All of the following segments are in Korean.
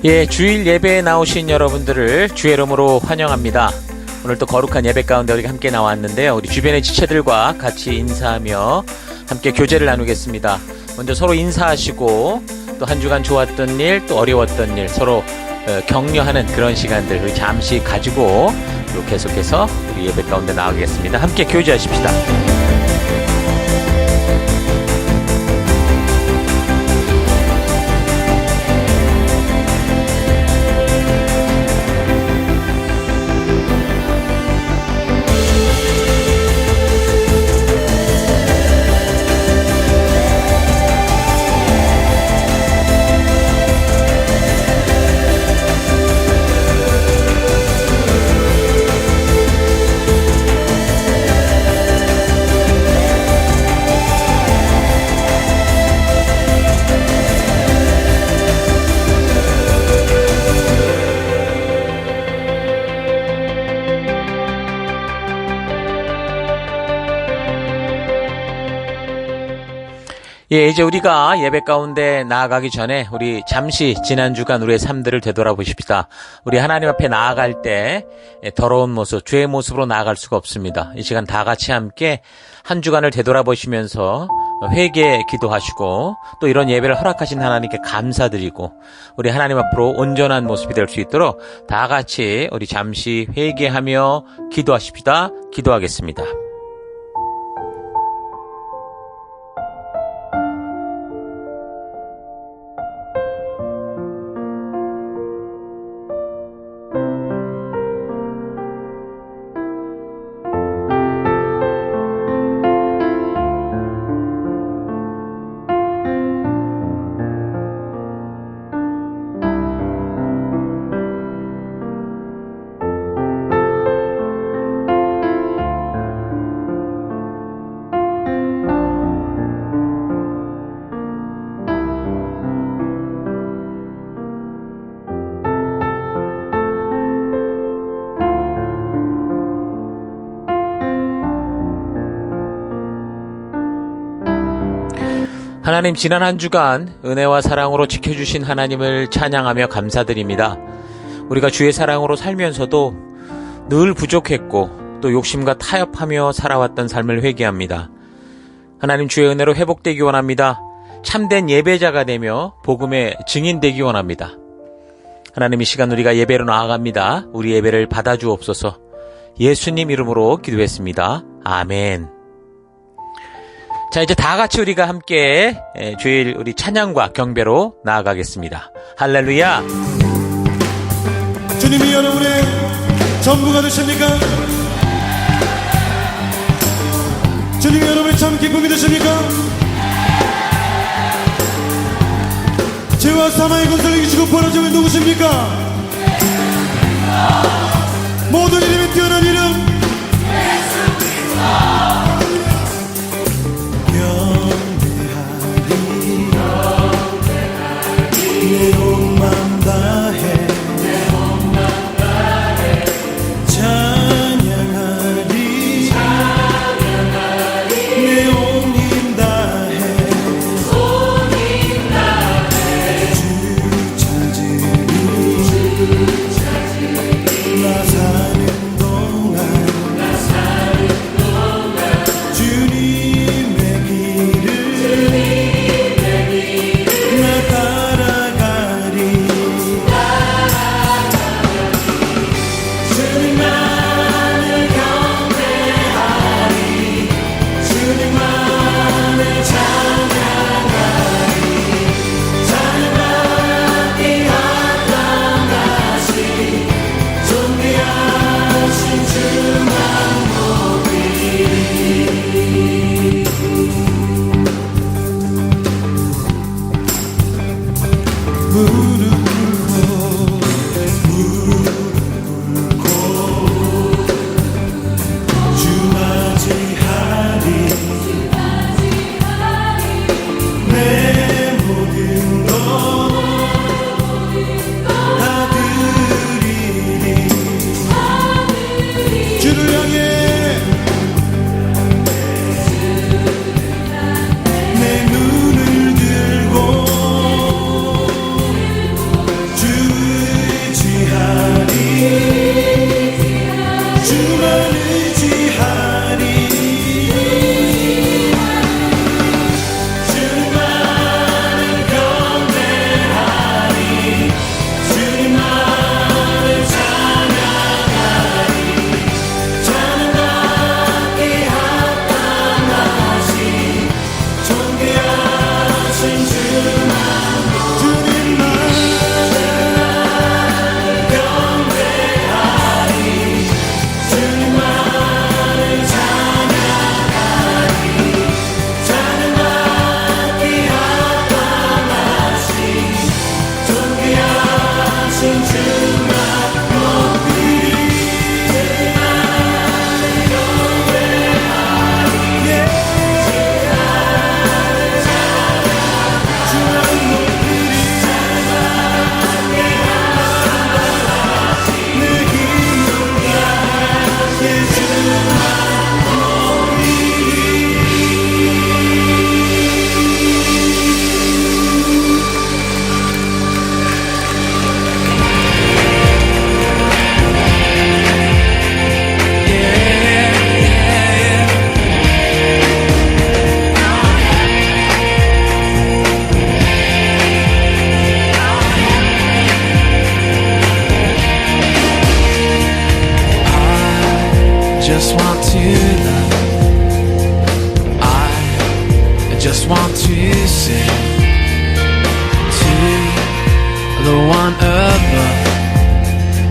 예, 주일 예배에 나오신 여러분들을 주의 이름으로 환영합니다. 오늘 또 거룩한 예배 가운데 우리가 함께 나왔는데요. 우리 주변의 지체들과 같이 인사하며 함께 교제를 나누겠습니다. 먼저 서로 인사하시고 또 한 주간 좋았던 일, 또 어려웠던 일 서로 격려하는 그런 시간들 우리 잠시 가지고 또 계속해서 우리 예배 가운데 나가겠습니다. 함께 교제하십시다. 예, 이제 우리가 예배 가운데 나아가기 전에 우리 잠시 지난 주간 우리의 삶들을 되돌아보십시다. 우리 하나님 앞에 나아갈 때 더러운 모습, 죄의 모습으로 나아갈 수가 없습니다. 이 시간 다 같이 함께 한 주간을 되돌아보시면서 회개 기도하시고 또 이런 예배를 허락하신 하나님께 감사드리고 우리 하나님 앞으로 온전한 모습이 될 수 있도록 다 같이 우리 잠시 회개하며 기도하십시다. 기도하겠습니다. 하나님, 지난 한 주간 은혜와 사랑으로 지켜주신 하나님을 찬양하며 감사드립니다. 우리가 주의 사랑으로 살면서도 늘 부족했고 또 욕심과 타협하며 살아왔던 삶을 회개합니다. 하나님, 주의 은혜로 회복되기 원합니다. 참된 예배자가 되며 복음의 증인되기 원합니다. 하나님, 이 시간 우리가 예배로 나아갑니다. 우리 예배를 받아주옵소서. 예수님 이름으로 기도했습니다. 아멘. 자, 이제 다 같이 우리가 함께 주일 우리 찬양과 경배로 나아가겠습니다. 할렐루야. 주님이 여러분의 전부가 되십니까? 주님이 여러분의 참 기쁨이 되십니까? 죄와 사망의 권세를 이기시고 벌어주면 누구십니까? 모든 이름이 뛰어난 이름 내 몸만 다해 찬양하리 내 온 힘 다해 주 찾으리 나 사는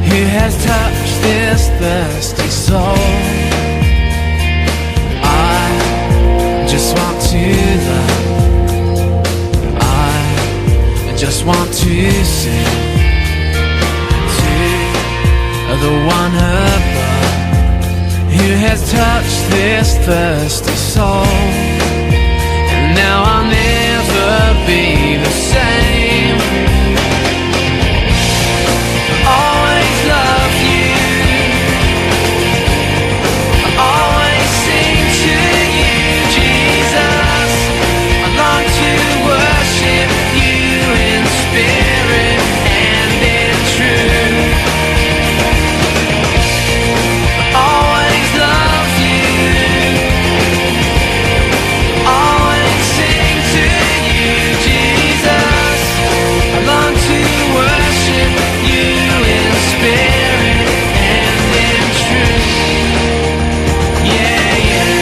Who has touched this thirsty soul? I just want to love. I just want to sing to the one above, who has touched this thirsty soul. And now I'll never be the same. Always love you, always sing to you, Jesus. I long to worship you in spirit and in truth. Always love you, always sing to you, Jesus. I long to worship you in spirit and in truth. Yeah, yeah.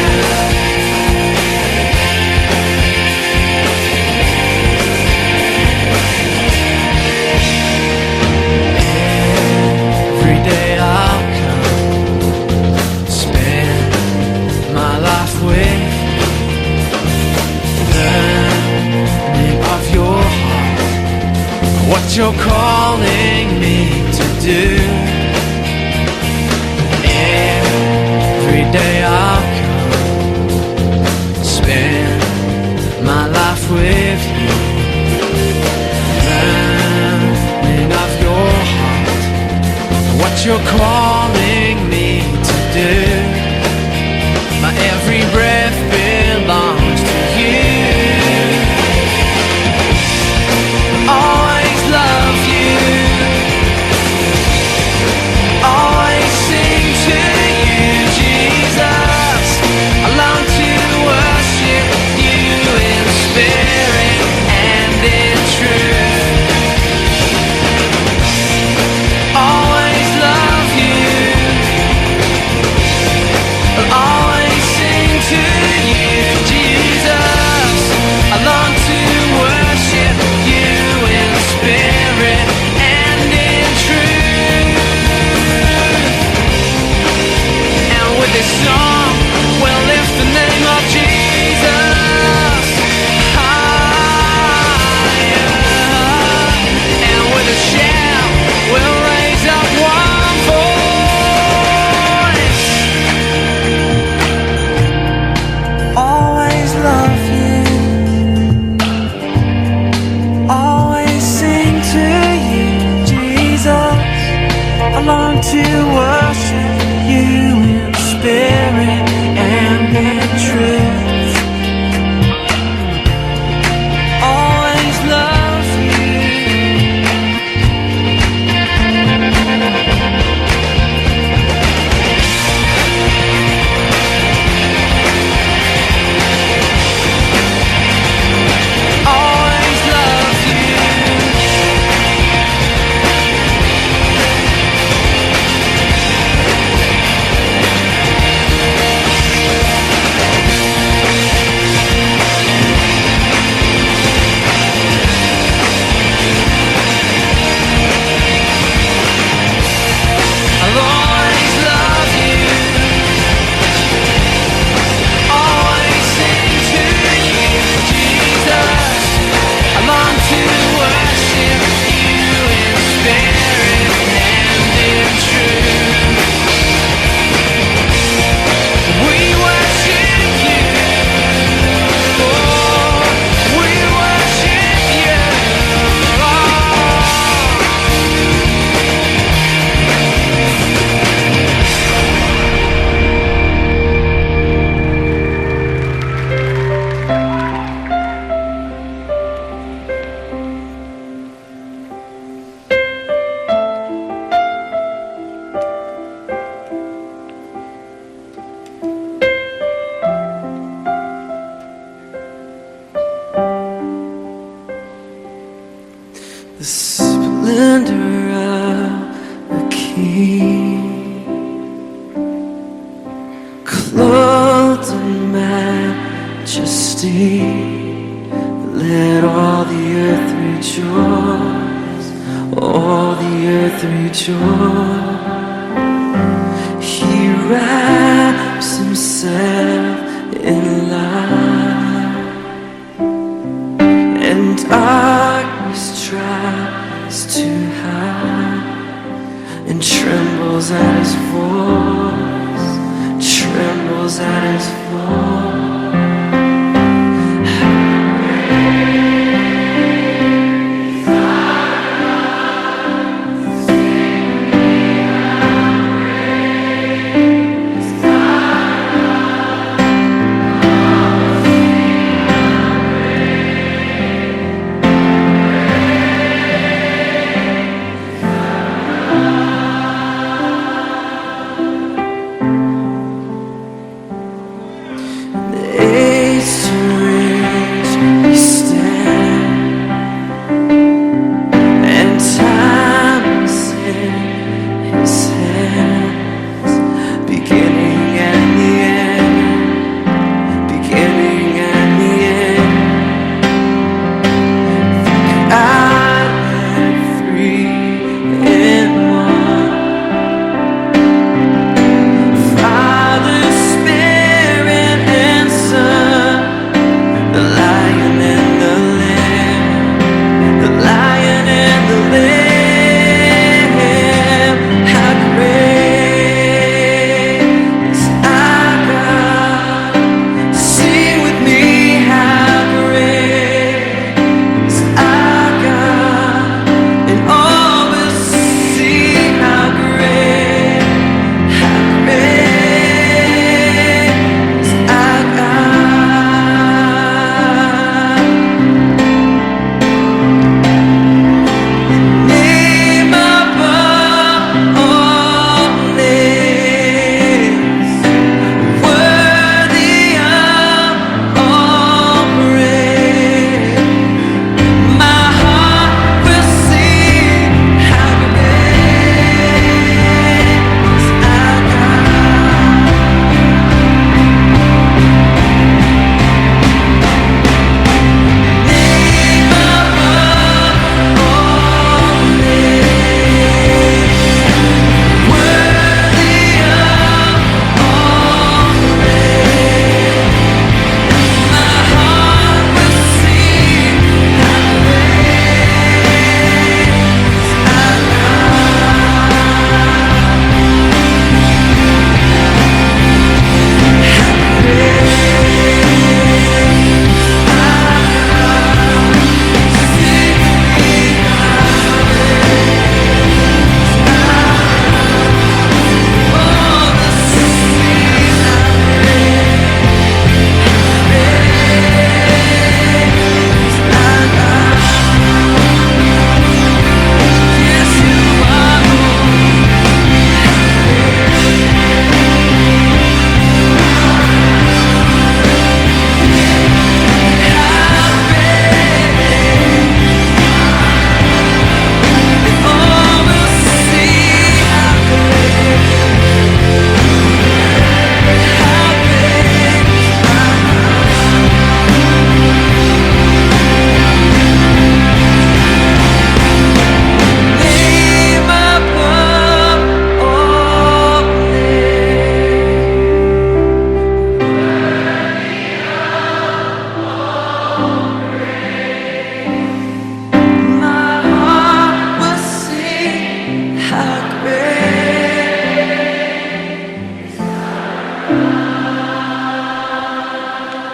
Every day I'll come, spend my life with learning of your heart, what you're calling me to do. Every day I'll come, spend my life with you, learning of your heart, what you're calling me to do. My every breath belongs to you. Always love you, always sing to you, Jesus. I long to worship you in spirit and in truth. Always love you, always sing to you, Jesus. I long to worship you in spirit and in truth. And with this song, we'll lift the name of Jesus higher. And with a shout, we'll raise up one voice. Always love you, always sing to you, Jesus. I long to worship you in spirit and in truth. Always love you. Always love you. rejoice. He wraps himself in light, and darkness tries to hide, and trembles at his voice, trembles at his voice.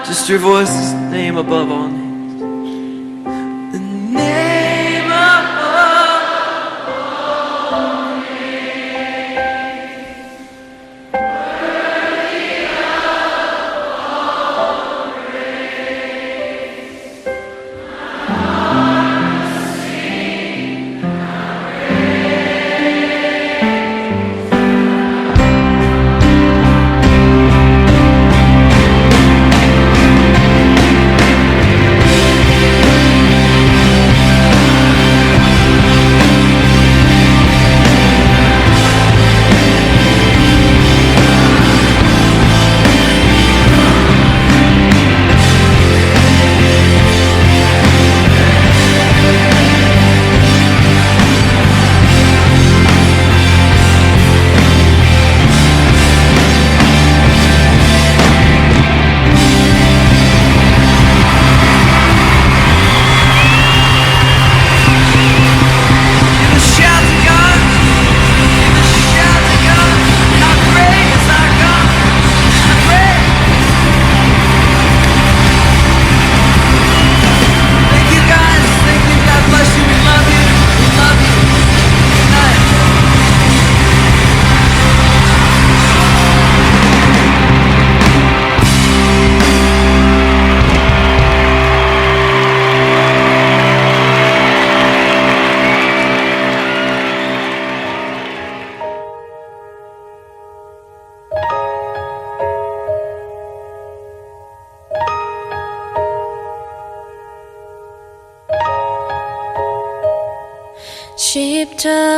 Just your voice is the name above all names. The name above all names. Worthy of all praise. My heart will sing thy praise.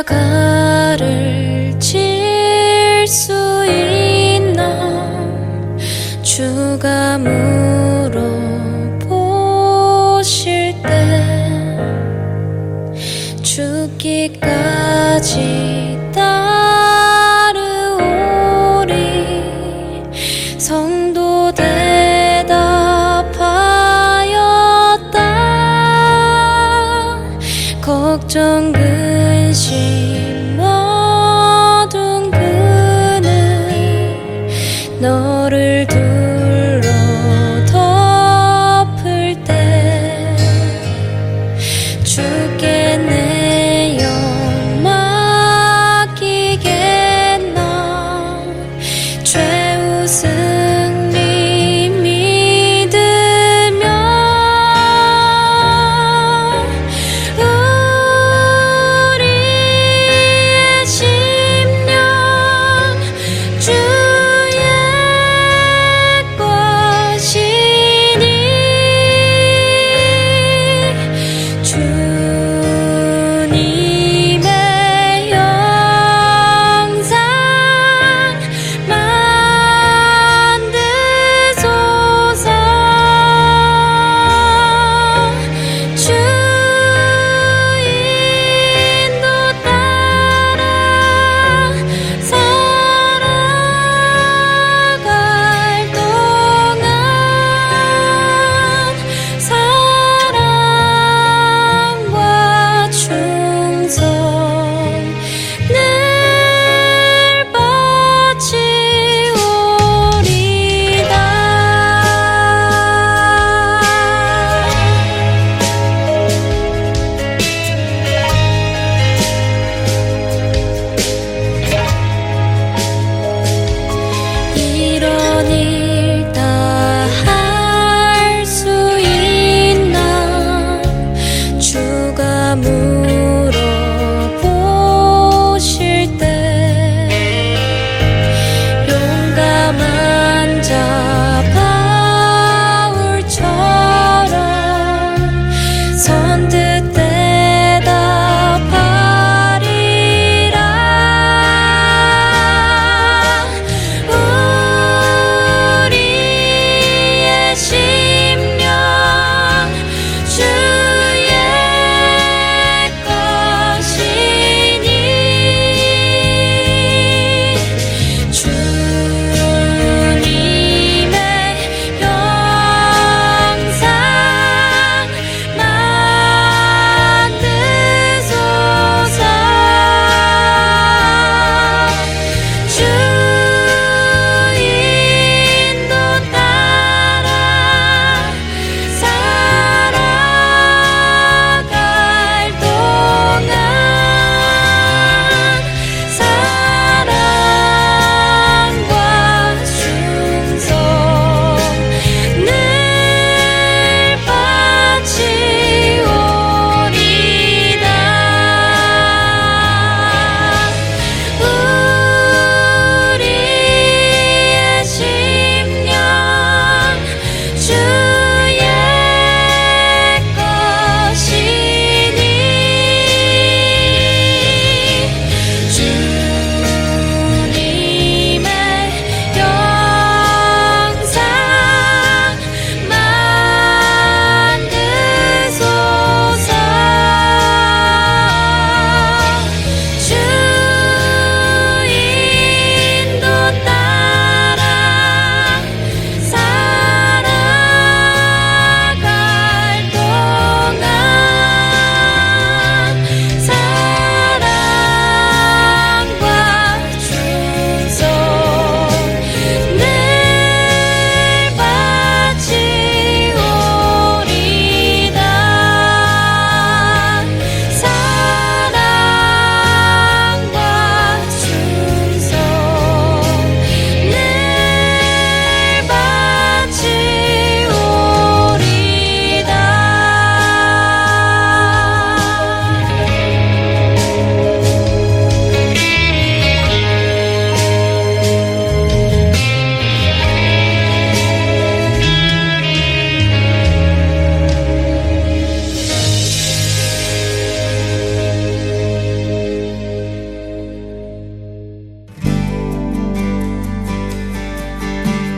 십자가를 질 수 있나 주가 물어보실 때 죽기까지 따르오리 성도 대답하였다 걱정 근심 모든 그늘 너를 둘러 덮을 때 주께 내 영망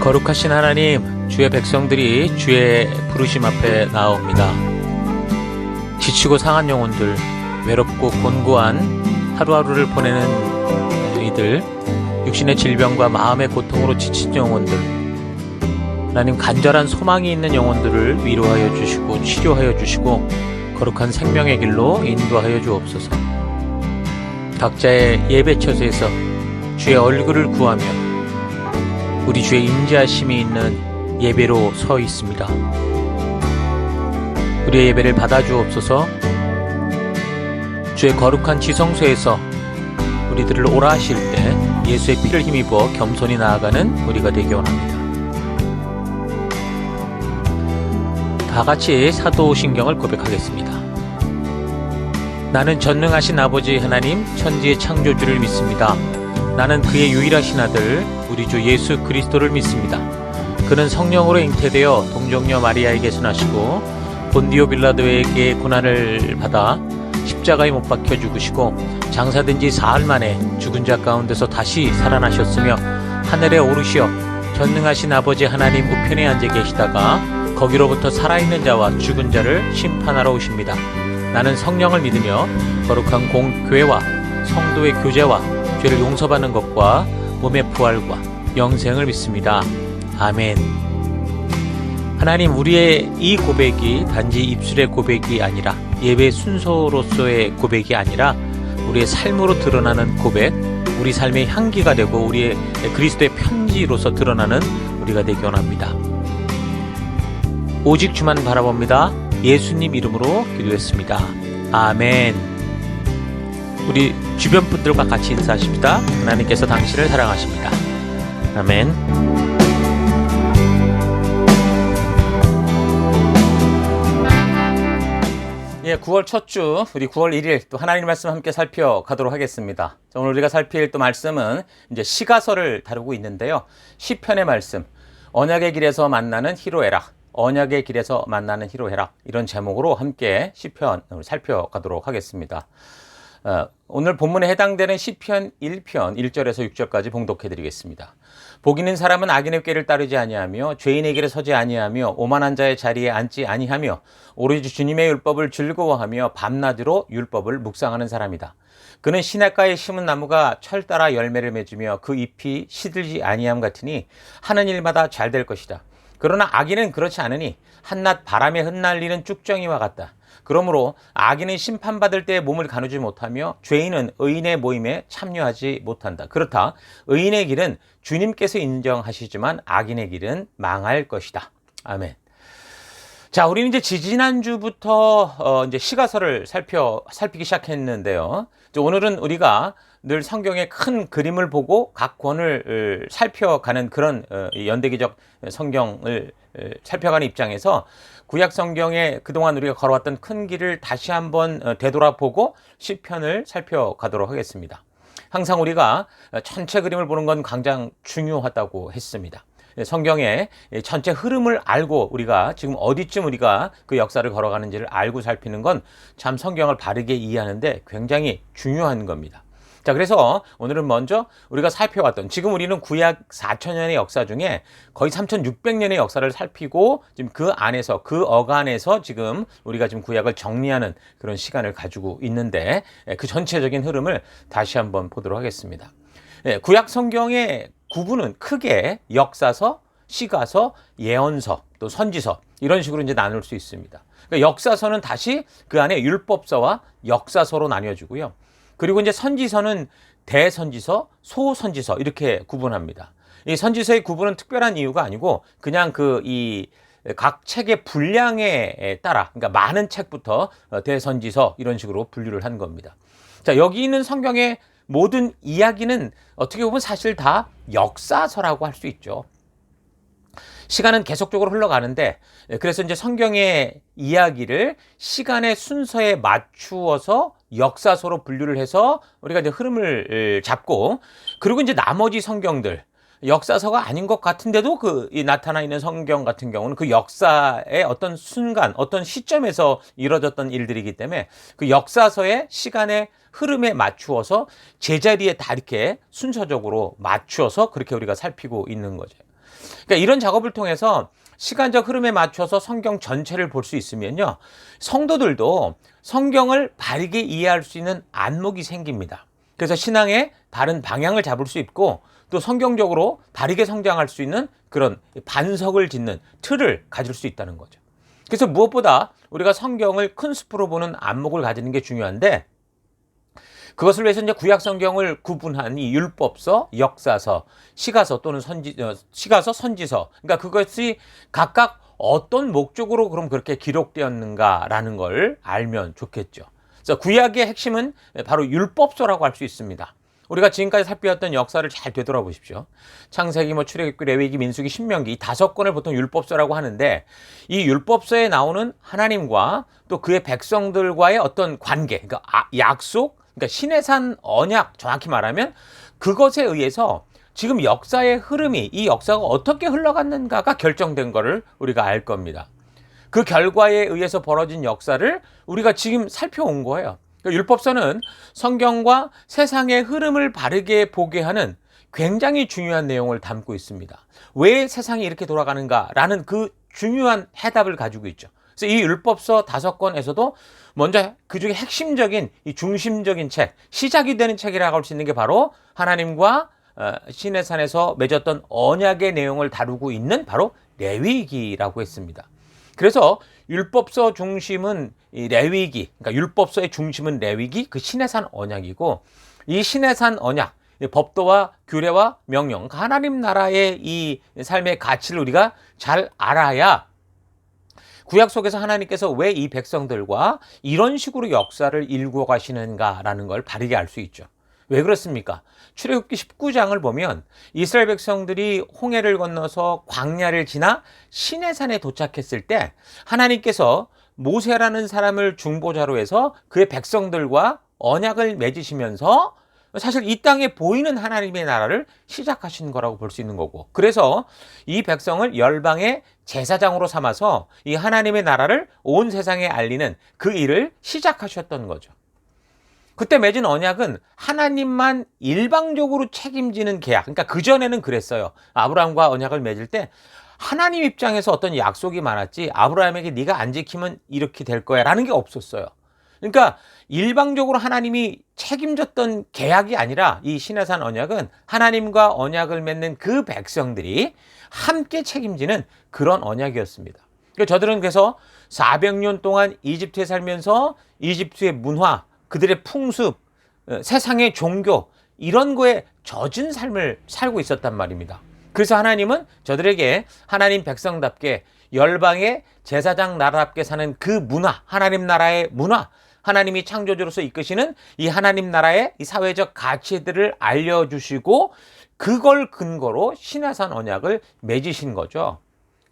거룩하신 하나님, 주의 백성들이 주의 부르심 앞에 나옵니다. 지치고 상한 영혼들, 외롭고 곤고한 하루하루를 보내는 이들, 육신의 질병과 마음의 고통으로 지친 영혼들, 하나님 간절한 소망이 있는 영혼들을 위로하여 주시고 치료하여 주시고 거룩한 생명의 길로 인도하여 주옵소서. 각자의 예배 처소에서 주의 얼굴을 구하며 우리 주의 임재하심이 있는 예배로 서 있습니다. 우리의 예배를 받아주옵소서. 주의 거룩한 지성소에서 우리들을 오라 하실 때 예수의 피를 힘입어 겸손히 나아가는 우리가 되기 원합니다. 다 같이 사도신경을 고백하겠습니다. 나는 전능하신 아버지 하나님 천지의 창조주를 믿습니다. 나는 그의 유일하신 아들 우리 주 예수 그리스도를 믿습니다. 그는 성령으로 잉태되어 동정녀 마리아에게서 나시고 본디오 빌라도에게 고난을 받아 십자가에 못 박혀 죽으시고 장사된 지 사흘 만에 죽은 자 가운데서 다시 살아나셨으며 하늘에 오르시어 전능하신 아버지 하나님 우편에 앉아 계시다가 거기로부터 살아있는 자와 죽은 자를 심판하러 오십니다. 나는 성령을 믿으며 거룩한 공교회와 성도의 교제와 죄를 용서받는 것과 몸의 부활과 영생을 믿습니다. 아멘. 하나님, 우리의 이 고백이 단지 입술의 고백이 아니라 예배 순서로서의 고백이 아니라 우리의 삶으로 드러나는 고백, 우리 삶의 향기가 되고 우리의 그리스도의 편지로서 드러나는 우리가 되기 원합니다. 오직 주만 바라봅니다. 예수님 이름으로 기도했습니다. 아멘. 우리 주변 분들과 같이 인사하십시다. 하나님께서 당신을 사랑하십니다. 아멘. 예, 9월 첫 주, 우리 9월 1일 또 하나님 말씀 함께 살펴가도록 하겠습니다. 자, 오늘 우리가 살필 또 말씀은 이제 시가서를 다루고 있는데요. 시편의 말씀, 언약의 길에서 만나는 희로애락, 언약의 길에서 만나는 희로애락, 이런 제목으로 함께 시편을 살펴가도록 하겠습니다. 오늘 본문에 해당되는 시편 1편 1절에서 6절까지 봉독해 드리겠습니다. 복 있는 사람은 악인의 꾀를 따르지 아니하며 죄인의 길에 서지 아니하며 오만한 자의 자리에 앉지 아니하며 오로지 주님의 율법을 즐거워하며 밤낮으로 율법을 묵상하는 사람이다. 그는 시냇가에 심은 나무가 철 따라 열매를 맺으며 그 잎이 시들지 아니함 같으니 하는 일마다 잘 될 것이다. 그러나 악인은 그렇지 않으니 한낮 바람에 흩날리는 쭉정이와 같다. 그러므로 악인은 심판받을 때에 몸을 가누지 못하며 죄인은 의인의 모임에 참여하지 못한다. 그렇다. 의인의 길은 주님께서 인정하시지만 악인의 길은 망할 것이다. 아멘. 자, 우리는 이제 지지난주부터 이제 시가서를 살피기 시작했는데요. 오늘은 우리가 늘 성경의 큰 그림을 보고 각 권을 살펴가는 그런 연대기적 성경을 살펴가는 입장에서 구약 성경에 그동안 우리가 걸어왔던 큰 길을 다시 한번 되돌아보고 시편을 살펴가도록 하겠습니다. 항상 우리가 전체 그림을 보는 건 가장 중요하다고 했습니다. 성경의 전체 흐름을 알고 우리가 지금 어디쯤 우리가 그 역사를 걸어가는지를 알고 살피는 건 참 성경을 바르게 이해하는데 굉장히 중요한 겁니다. 자, 그래서 오늘은 먼저 우리가 살펴왔던, 지금 우리는 구약 4,000년의 역사 중에 거의 3,600년의 역사를 살피고 지금 그 안에서, 그 어간에서 지금 우리가 지금 구약을 정리하는 그런 시간을 가지고 있는데 그 전체적인 흐름을 다시 한번 보도록 하겠습니다. 구약 성경의 구분은 크게 역사서, 시가서, 예언서, 또 선지서, 이런 식으로 이제 나눌 수 있습니다. 그러니까 역사서는 다시 그 안에 율법서와 역사서로 나뉘어지고요. 그리고 이제 선지서는 대선지서, 소선지서 이렇게 구분합니다. 이 선지서의 구분은 특별한 이유가 아니고 그냥 각 책의 분량에 따라, 그러니까 많은 책부터 대선지서 이런 식으로 분류를 한 겁니다. 자, 여기 있는 성경의 모든 이야기는 어떻게 보면 사실 다 역사서라고 할 수 있죠. 시간은 계속적으로 흘러가는데, 그래서 이제 성경의 이야기를 시간의 순서에 맞추어서 역사서로 분류를 해서 우리가 이제 흐름을 잡고, 그리고 이제 나머지 성경들, 역사서가 아닌 것 같은데도 나타나 있는 성경 같은 경우는 그 역사의 어떤 순간, 어떤 시점에서 이루어졌던 일들이기 때문에 그 역사서의 시간의 흐름에 맞추어서 제자리에 다 이렇게 순서적으로 맞추어서 그렇게 우리가 살피고 있는 거죠. 그러니까 이런 작업을 통해서 시간적 흐름에 맞춰서 성경 전체를 볼 수 있으면요, 성도들도 성경을 바르게 이해할 수 있는 안목이 생깁니다. 그래서 신앙의 바른 방향을 잡을 수 있고 또 성경적으로 바르게 성장할 수 있는 그런 반석을 짓는 틀을 가질 수 있다는 거죠. 그래서 무엇보다 우리가 성경을 큰 숲으로 보는 안목을 가지는 게 중요한데, 그것을 위해서 이제 구약 성경을 구분한 이 율법서, 역사서, 시가서 또는 시가서, 선지서, 그러니까 그것이 각각 어떤 목적으로 그럼 그렇게 기록되었는가라는 걸 알면 좋겠죠. 그래서 구약의 핵심은 바로 율법서라고 할 수 있습니다. 우리가 지금까지 살펴왔던 역사를 잘 되돌아보십시오. 창세기, 출애굽기, 레위기, 민수기, 신명기 이 5권을 보통 율법서라고 하는데, 이 율법서에 나오는 하나님과 또 그의 백성들과의 어떤 관계, 그러니까 약속, 그러니까 시내산 언약, 정확히 말하면 그것에 의해서 지금 역사의 흐름이, 이 역사가 어떻게 흘러갔는가가 결정된 거를 우리가 알 겁니다. 그 결과에 의해서 벌어진 역사를 우리가 지금 살펴온 거예요. 율법서는 성경과 세상의 흐름을 바르게 보게 하는 굉장히 중요한 내용을 담고 있습니다. 왜 세상이 이렇게 돌아가는가라는 그 중요한 해답을 가지고 있죠. 그래서 이 율법서 5권에서도 먼저 그 중에 핵심적인 이 중심적인 책, 시작이 되는 책이라고 할 수 있는 게 바로 하나님과 시내산에서 맺었던 언약의 내용을 다루고 있는 바로 레위기라고 했습니다. 그래서 율법서 중심은 이 레위기, 그러니까 율법서의 중심은 레위기, 그 시내산 언약이고, 이 시내산 언약, 법도와 규례와 명령, 하나님 나라의 이 삶의 가치를 우리가 잘 알아야 구약 속에서 하나님께서 왜 이 백성들과 이런 식으로 역사를 일구어 가시는가라는 걸 바르게 알 수 있죠. 왜 그렇습니까? 출애굽기 19장을 보면 이스라엘 백성들이 홍해를 건너서 광야를 지나 시내산에 도착했을 때 하나님께서 모세라는 사람을 중보자로 해서 그의 백성들과 언약을 맺으시면서 사실 이 땅에 보이는 하나님의 나라를 시작하신 거라고 볼 수 있는 거고, 그래서 이 백성을 열방의 제사장으로 삼아서 이 하나님의 나라를 온 세상에 알리는 그 일을 시작하셨던 거죠. 그때 맺은 언약은 하나님만 일방적으로 책임지는 계약, 그러니까 그전에는 그랬어요. 아브라함과 언약을 맺을 때 하나님 입장에서 어떤 약속이 많았지, 아브라함에게 네가 안 지키면 이렇게 될 거야 라는 게 없었어요. 그러니까 일방적으로 하나님이 책임졌던 계약이 아니라 이 시내산 언약은 하나님과 언약을 맺는 그 백성들이 함께 책임지는 그런 언약이었습니다. 그러니까 저들은 그래서 400년 동안 이집트에 살면서 이집트의 문화, 그들의 풍습, 세상의 종교, 이런 거에 젖은 삶을 살고 있었단 말입니다. 그래서 하나님은 저들에게 하나님 백성답게 열방의 제사장 나라답게 사는 그 문화, 하나님 나라의 문화, 하나님이 창조주로서 이끄시는 이 하나님 나라의 이 사회적 가치들을 알려주시고 그걸 근거로 시내산 언약을 맺으신 거죠.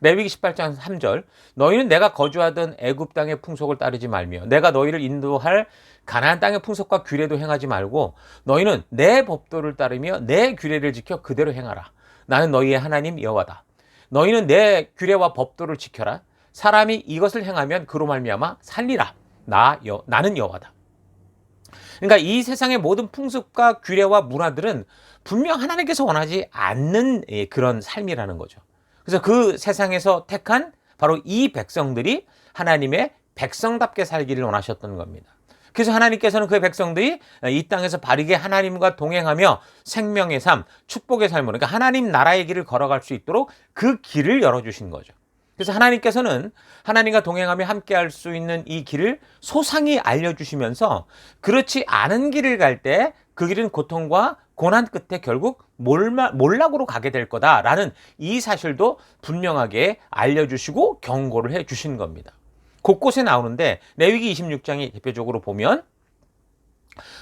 레위기 18장 3절, 너희는 내가 거주하던 애굽 땅의 풍속을 따르지 말며 내가 너희를 인도할 가나안 땅의 풍속과 규례도 행하지 말고 너희는 내 법도를 따르며 내 규례를 지켜 그대로 행하라. 나는 너희의 하나님 여호와다. 너희는 내 규례와 법도를 지켜라. 사람이 이것을 행하면 그로 말미암아 살리라. 나는 여호와다. 그러니까 이 세상의 모든 풍습과 규례와 문화들은 분명 하나님께서 원하지 않는 그런 삶이라는 거죠. 그래서 그 세상에서 택한 바로 이 백성들이 하나님의 백성답게 살기를 원하셨던 겁니다. 그래서 하나님께서는 그 백성들이 이 땅에서 바르게 하나님과 동행하며 생명의 삶, 축복의 삶으로, 그러니까 하나님 나라의 길을 걸어갈 수 있도록 그 길을 열어주신 거죠. 그래서 하나님께서는 하나님과 동행하며 함께할 수 있는 이 길을 소상히 알려주시면서 그렇지 않은 길을 갈 때 그 길은 고통과 고난 끝에 결국 몰락으로 가게 될 거다라는 이 사실도 분명하게 알려주시고 경고를 해주신 겁니다. 곳곳에 나오는데 레위기 26장이 대표적으로 보면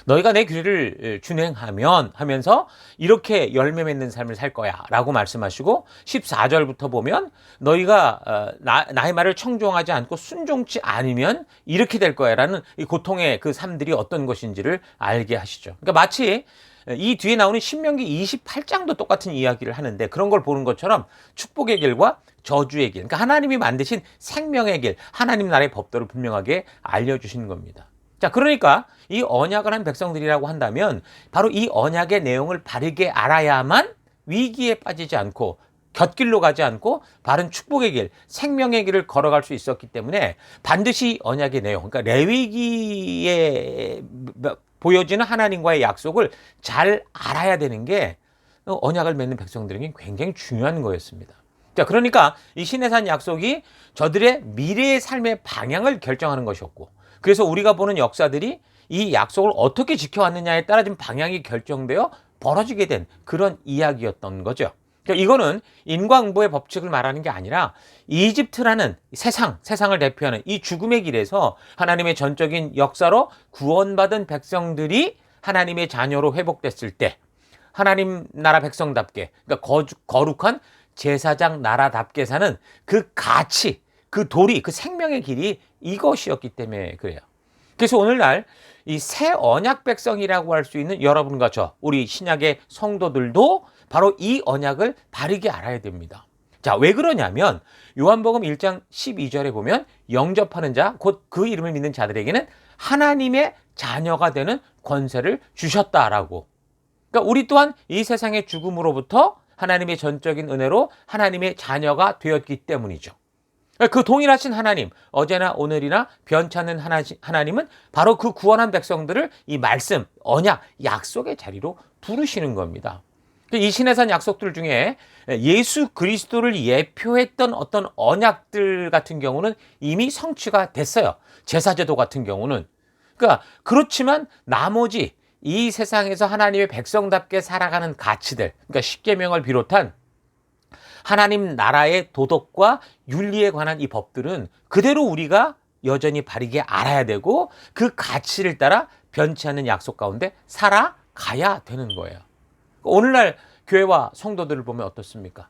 너희가 내 규례를 준행하면 하면서 이렇게 열매 맺는 삶을 살 거야 라고 말씀하시고 14절부터 보면 너희가 나의 말을 청종하지 않고 순종치 않으면 이렇게 될 거야 라는 이 고통의 그 삶들이 어떤 것인지를 알게 하시죠. 그러니까 마치 이 뒤에 나오는 신명기 28장도 똑같은 이야기를 하는데 그런 걸 보는 것처럼 축복의 길과 저주의 길, 그러니까 하나님이 만드신 생명의 길, 하나님 나라의 법도를 분명하게 알려주신 겁니다. 자, 그러니까 이 언약을 한 백성들이라고 한다면 바로 이 언약의 내용을 바르게 알아야만 위기에 빠지지 않고 곁길로 가지 않고 바른 축복의 길, 생명의 길을 걸어갈 수 있었기 때문에 반드시 언약의 내용, 그러니까 레위기에 보여지는 하나님과의 약속을 잘 알아야 되는 게 언약을 맺는 백성들에게 굉장히 중요한 거였습니다. 자, 그러니까 이 시내산 약속이 저들의 미래의 삶의 방향을 결정하는 것이었고, 그래서 우리가 보는 역사들이 이 약속을 어떻게 지켜왔느냐에 따라 좀 방향이 결정되어 벌어지게 된 그런 이야기였던 거죠. 그러니까 이거는 인과응보의 법칙을 말하는 게 아니라 이집트라는 세상을 대표하는 이 죽음의 길에서 하나님의 전적인 역사로 구원받은 백성들이 하나님의 자녀로 회복됐을 때 하나님 나라 백성답게, 그러니까 거룩한 제사장 나라답게 사는 그 가치, 그 도리, 그 생명의 길이 이것이었기 때문에 그래요. 그래서 오늘날 이 새 언약 백성이라고 할 수 있는 여러분과 저, 우리 신약의 성도들도 바로 이 언약을 바르게 알아야 됩니다. 자, 왜 그러냐면 요한복음 1장 12절에 보면 영접하는 자, 곧 그 이름을 믿는 자들에게는 하나님의 자녀가 되는 권세를 주셨다라고. 그러니까 우리 또한 이 세상의 죽음으로부터 하나님의 전적인 은혜로 하나님의 자녀가 되었기 때문이죠. 그 동일하신 하나님, 어제나 오늘이나 변찮는 하나님은 바로 그 구원한 백성들을 이 말씀, 언약, 약속의 자리로 부르시는 겁니다. 이 시내산 약속들 중에 예수 그리스도를 예표했던 어떤 언약들 같은 경우는 이미 성취가 됐어요. 제사제도 같은 경우는. 그러니까 그렇지만 나머지 이 세상에서 하나님의 백성답게 살아가는 가치들, 그러니까 십계명을 비롯한 하나님 나라의 도덕과 윤리에 관한 이 법들은 그대로 우리가 여전히 바르게 알아야 되고 그 가치를 따라 변치 않는 약속 가운데 살아가야 되는 거예요. 오늘날 교회와 성도들을 보면 어떻습니까?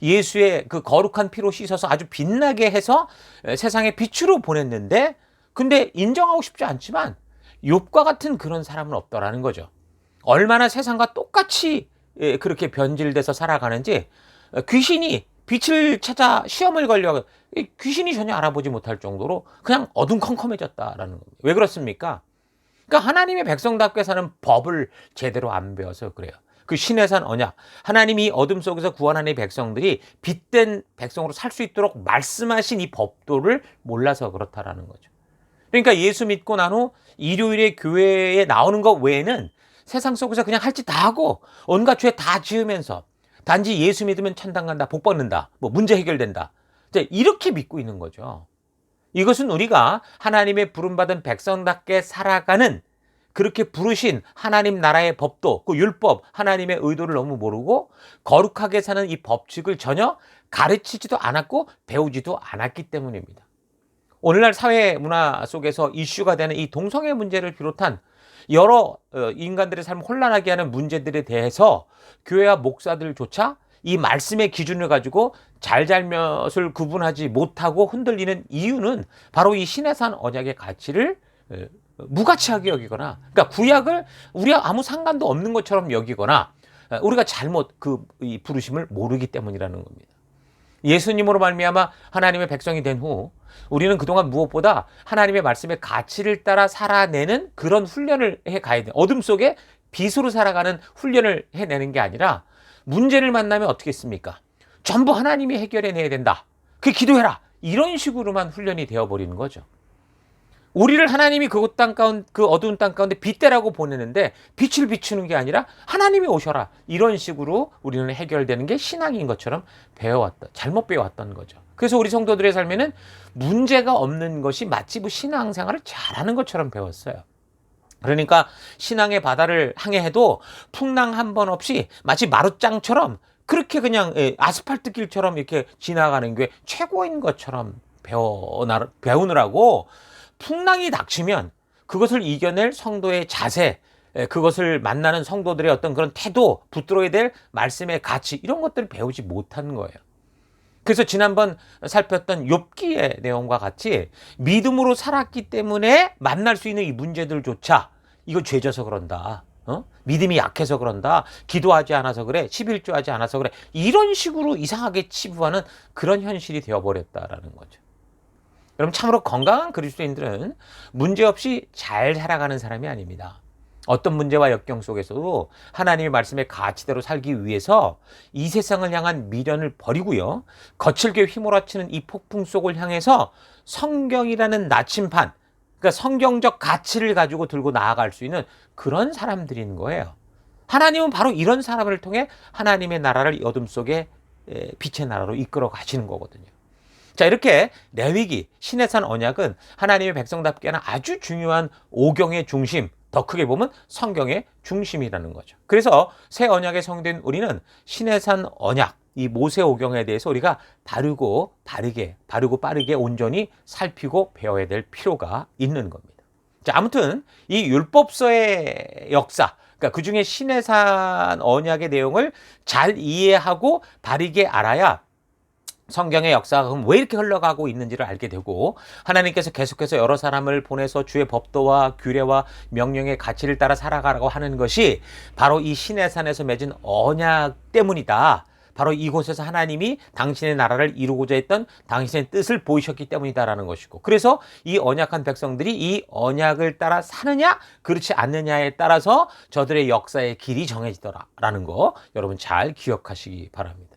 예수의 그 거룩한 피로 씻어서 아주 빛나게 해서 세상의 빛으로 보냈는데, 근데 인정하고 싶지 않지만 욥과 같은 그런 사람은 없더라는 거죠. 얼마나 세상과 똑같이 그렇게 변질돼서 살아가는지 귀신이 빛을 찾아 시험을 걸려 귀신이 전혀 알아보지 못할 정도로 그냥 어둠컴컴해졌다라는 겁니다. 왜 그렇습니까? 그러니까 하나님의 백성답게 사는 법을 제대로 안 배워서 그래요. 그 시내산 언약, 하나님이 어둠 속에서 구원한 이 백성들이 빛된 백성으로 살 수 있도록 말씀하신 이 법도를 몰라서 그렇다라는 거죠. 그러니까 예수 믿고 난 후 일요일에 교회에 나오는 것 외에는 세상 속에서 그냥 할 짓 다 하고 온갖 죄 다 지으면서 단지 예수 믿으면 천당 간다, 복 받는다, 뭐 문제 해결된다, 이렇게 믿고 있는 거죠. 이것은 우리가 하나님의 부름받은 백성답게 살아가는, 그렇게 부르신 하나님 나라의 법도, 그 율법, 하나님의 의도를 너무 모르고 거룩하게 사는 이 법칙을 전혀 가르치지도 않았고 배우지도 않았기 때문입니다. 오늘날 사회 문화 속에서 이슈가 되는 이 동성애 문제를 비롯한 여러 인간들의 삶을 혼란하게 하는 문제들에 대해서 교회와 목사들조차 이 말씀의 기준을 가지고 잘잘못을 구분하지 못하고 흔들리는 이유는 바로 이 시내산 언약의 가치를 무가치하게 여기거나, 그러니까 구약을 우리가 아무 상관도 없는 것처럼 여기거나 우리가 잘못 이 부르심을 모르기 때문이라는 겁니다. 예수님으로 말미암아 하나님의 백성이 된 후 우리는 그동안 무엇보다 하나님의 말씀의 가치를 따라 살아내는 그런 훈련을 해가야 돼. 어둠 속에 빛으로 살아가는 훈련을 해내는 게 아니라 문제를 만나면 어떻게 했습니까? 전부 하나님이 해결해내야 된다. 그 기도해라. 이런 식으로만 훈련이 되어버리는 거죠. 우리를 하나님이 그 어두운 땅 가운데 빛대라고 보내는데 빛을 비추는 게 아니라 하나님이 오셔라. 이런 식으로 우리는 해결되는 게 신앙인 것처럼 배워왔다. 잘못 배워왔던 거죠. 그래서 우리 성도들의 삶에는 문제가 없는 것이 마치 신앙생활을 잘하는 것처럼 배웠어요. 그러니까 신앙의 바다를 항해해도 풍랑 한 번 없이 마치 마룻장처럼 그렇게 그냥 아스팔트 길처럼 이렇게 지나가는 게 최고인 것처럼 배우느라고 풍랑이 닥치면 그것을 이겨낼 성도의 자세, 그것을 만나는 성도들의 어떤 그런 태도, 붙들어야 될 말씀의 가치, 이런 것들을 배우지 못한 거예요. 그래서 지난번 살폈던 욥기의 내용과 같이 믿음으로 살았기 때문에 만날 수 있는 이 문제들조차 이거 죄져서 그런다, 믿음이 약해서 그런다, 기도하지 않아서 그래, 11조하지 않아서 그래, 이런 식으로 이상하게 치부하는 그런 현실이 되어버렸다라는 거죠. 여러분, 참으로 건강한 그리스도인들은 문제없이 잘 살아가는 사람이 아닙니다. 어떤 문제와 역경 속에서도 하나님의 말씀의 가치대로 살기 위해서 이 세상을 향한 미련을 버리고요. 거칠게 휘몰아치는 이 폭풍 속을 향해서 성경이라는 나침반, 그러니까 성경적 가치를 가지고 들고 나아갈 수 있는 그런 사람들인 거예요. 하나님은 바로 이런 사람을 통해 하나님의 나라를 이 어둠 속에 빛의 나라로 이끌어 가시는 거거든요. 자, 이렇게 레위기, 시내산 언약은 하나님의 백성답게는 아주 중요한 오경의 중심, 더 크게 보면 성경의 중심이라는 거죠. 그래서 새 언약에 성된 우리는 시내산 언약, 이 모세 오경에 대해서 우리가 바르고 빠르게 온전히 살피고 배워야 될 필요가 있는 겁니다. 자, 아무튼 이 율법서의 역사, 그러니까 그 중에 시내산 언약의 내용을 잘 이해하고 바르게 알아야 성경의 역사가 그럼 왜 이렇게 흘러가고 있는지를 알게 되고, 하나님께서 계속해서 여러 사람을 보내서 주의 법도와 규례와 명령의 가치를 따라 살아가라고 하는 것이 바로 이 시내산에서 맺은 언약 때문이다. 바로 이곳에서 하나님이 당신의 나라를 이루고자 했던 당신의 뜻을 보이셨기 때문이다라는 것이고, 그래서 이 언약한 백성들이 이 언약을 따라 사느냐 그렇지 않느냐에 따라서 저들의 역사의 길이 정해지더라라는 거 여러분 잘 기억하시기 바랍니다.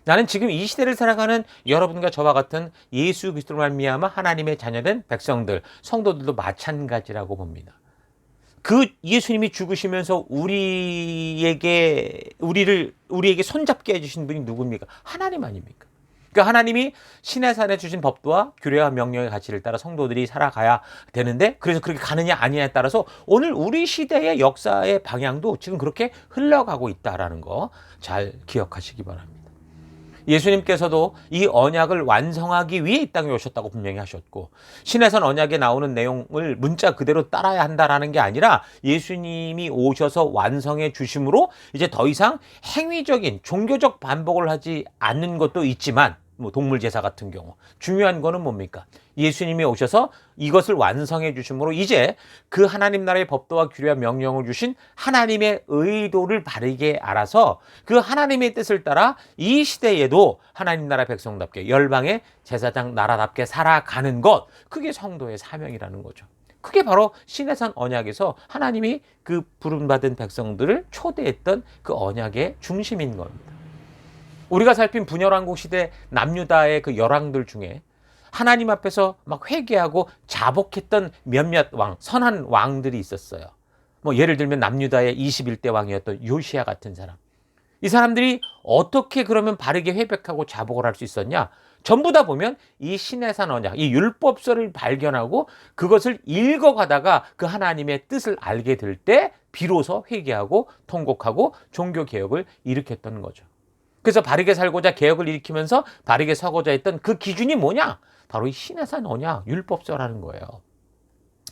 나는 지금 이 시대를 살아가는 여러분과 저와 같은 예수 그리스도로 말미암아 하나님의 자녀된 백성들, 성도들도 마찬가지라고 봅니다. 그 예수님이 죽으시면서 우리에게 손잡게 해주신 분이 누굽니까? 하나님 아닙니까? 그러니까 하나님이 시내산에 주신 법도와 규례와 명령의 가치를 따라 성도들이 살아가야 되는데, 그래서 그렇게 가느냐 아니냐에 따라서 오늘 우리 시대의 역사의 방향도 지금 그렇게 흘러가고 있다라는 거 잘 기억하시기 바랍니다. 예수님께서도 이 언약을 완성하기 위해 이 땅에 오셨다고 분명히 하셨고, 신해산 언약에 나오는 내용을 문자 그대로 따라야 한다라는 게 아니라 예수님이 오셔서 완성해 주심으로 이제 더 이상 행위적인 종교적 반복을 하지 않는 것도 있지만, 뭐 동물 제사 같은 경우 중요한 거는 뭡니까? 예수님이 오셔서 이것을 완성해 주심으로 이제 그 하나님 나라의 법도와 규례와 명령을 주신 하나님의 의도를 바르게 알아서 그 하나님의 뜻을 따라 이 시대에도 하나님 나라 백성답게 열방의 제사장 나라답게 살아가는 것, 그게 성도의 사명이라는 거죠. 그게 바로 시내산 언약에서 하나님이 그 부름받은 백성들을 초대했던 그 언약의 중심인 겁니다. 우리가 살핀 분열왕국 시대 남유다의 그 열왕들 중에 하나님 앞에서 막 회개하고 자복했던 몇몇 왕, 선한 왕들이 있었어요. 뭐 예를 들면 남유다의 21대 왕이었던 요시야 같은 사람. 이 사람들이 어떻게 그러면 바르게 회백하고 자복을 할 수 있었냐? 전부 다 보면 이 시내산 언약, 이 율법서를 발견하고 그것을 읽어가다가 그 하나님의 뜻을 알게 될 때 비로소 회개하고 통곡하고 종교개혁을 일으켰던 거죠. 그래서 바르게 살고자 개혁을 일으키면서 바르게 서고자 했던 그 기준이 뭐냐? 바로 이 시내산 언약, 율법서라는 거예요.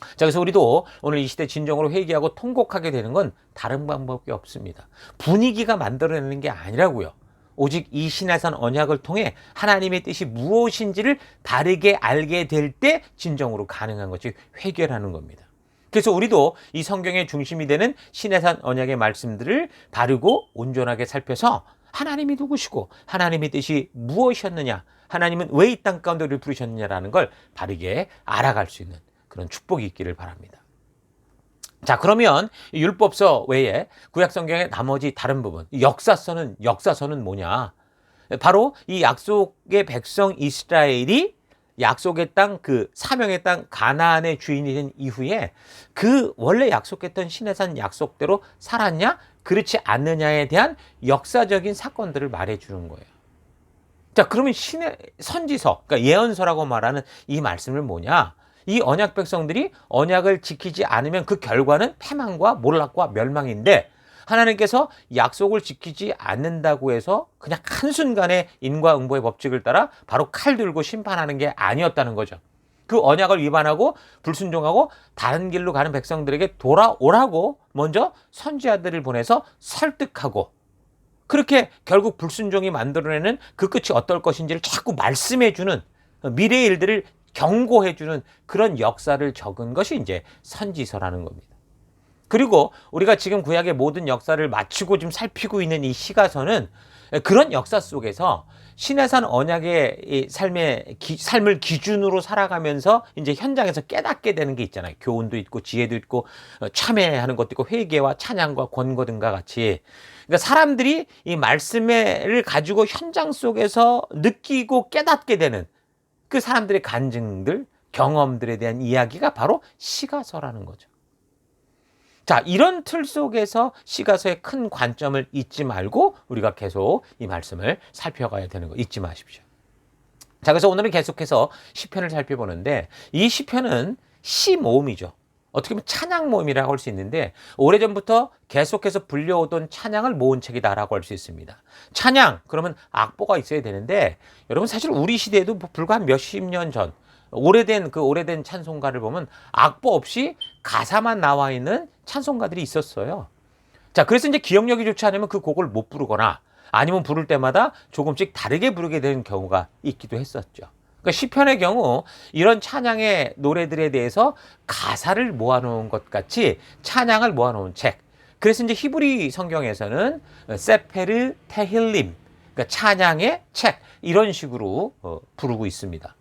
자, 그래서 우리도 오늘 이 시대 진정으로 회개하고 통곡하게 되는 건 다른 방법이 없습니다. 분위기가 만들어내는 게 아니라고요. 오직 이 시내산 언약을 통해 하나님의 뜻이 무엇인지를 바르게 알게 될 때 진정으로 가능한 것이 회개라는 겁니다. 그래서 우리도 이 성경의 중심이 되는 시내산 언약의 말씀들을 바르고 온전하게 살펴서 하나님이 누구시고 하나님의 뜻이 무엇이었느냐, 하나님은 왜 이 땅 가운데 우리를 부르셨느냐라는 걸 바르게 알아갈 수 있는 그런 축복이 있기를 바랍니다. 자, 그러면 율법서 외에 구약성경의 나머지 다른 부분, 역사서는 뭐냐? 바로 이 약속의 백성 이스라엘이 약속의 땅, 그 사명의 땅 가나안의 주인이 된 이후에 그 원래 약속했던 시내산 약속대로 살았냐 그렇지 않느냐에 대한 역사적인 사건들을 말해주는 거예요. 자, 그러면 선지서, 그러니까 예언서라고 말하는 이 말씀을 뭐냐? 이 언약 백성들이 언약을 지키지 않으면 그 결과는 패망과 몰락과 멸망인데, 하나님께서 약속을 지키지 않는다고 해서 그냥 한순간에 인과응보의 법칙을 따라 바로 칼 들고 심판하는 게 아니었다는 거죠. 그 언약을 위반하고 불순종하고 다른 길로 가는 백성들에게 돌아오라고 먼저 선지자들을 보내서 설득하고, 그렇게 결국 불순종이 만들어내는 그 끝이 어떨 것인지를 자꾸 말씀해주는, 미래의 일들을 경고해주는 그런 역사를 적은 것이 이제 선지서라는 겁니다. 그리고 우리가 지금 구약의 모든 역사를 마치고 좀 살피고 있는 이 시가서는 그런 역사 속에서 시내산 언약의 이 삶을 기준으로 살아가면서 이제 현장에서 깨닫게 되는 게 있잖아요. 교훈도 있고 지혜도 있고 참회하는 것도 있고 회개와 찬양과 권고 등과 같이, 그러니까 사람들이 이 말씀을 가지고 현장 속에서 느끼고 깨닫게 되는 그 사람들의 간증들, 경험들에 대한 이야기가 바로 시가서라는 거죠. 자, 이런 틀 속에서 시가서의 큰 관점을 잊지 말고 우리가 계속 이 말씀을 살펴가야 되는 거 잊지 마십시오. 자, 그래서 오늘은 계속해서 시편을 살펴보는데, 이 시편은 시 모음이죠. 어떻게 보면 찬양 모음이라고 할 수 있는데, 오래전부터 계속해서 불려오던 찬양을 모은 책이다라고 할 수 있습니다. 찬양, 그러면 악보가 있어야 되는데, 여러분 사실 우리 시대에도 불과 한 몇십 년 전 오래된 찬송가를 보면 악보 없이 가사만 나와 있는 찬송가들이 있었어요. 자, 그래서 이제 기억력이 좋지 않으면 그 곡을 못 부르거나 아니면 부를 때마다 조금씩 다르게 부르게 되는 경우가 있기도 했었죠. 그러니까 시편의 경우 이런 찬양의 노래들에 대해서 가사를 모아놓은 것 같이 찬양을 모아놓은 책. 그래서 이제 히브리 성경에서는 세페르 테힐림, 그러니까 찬양의 책, 이런 식으로 부르고 있습니다.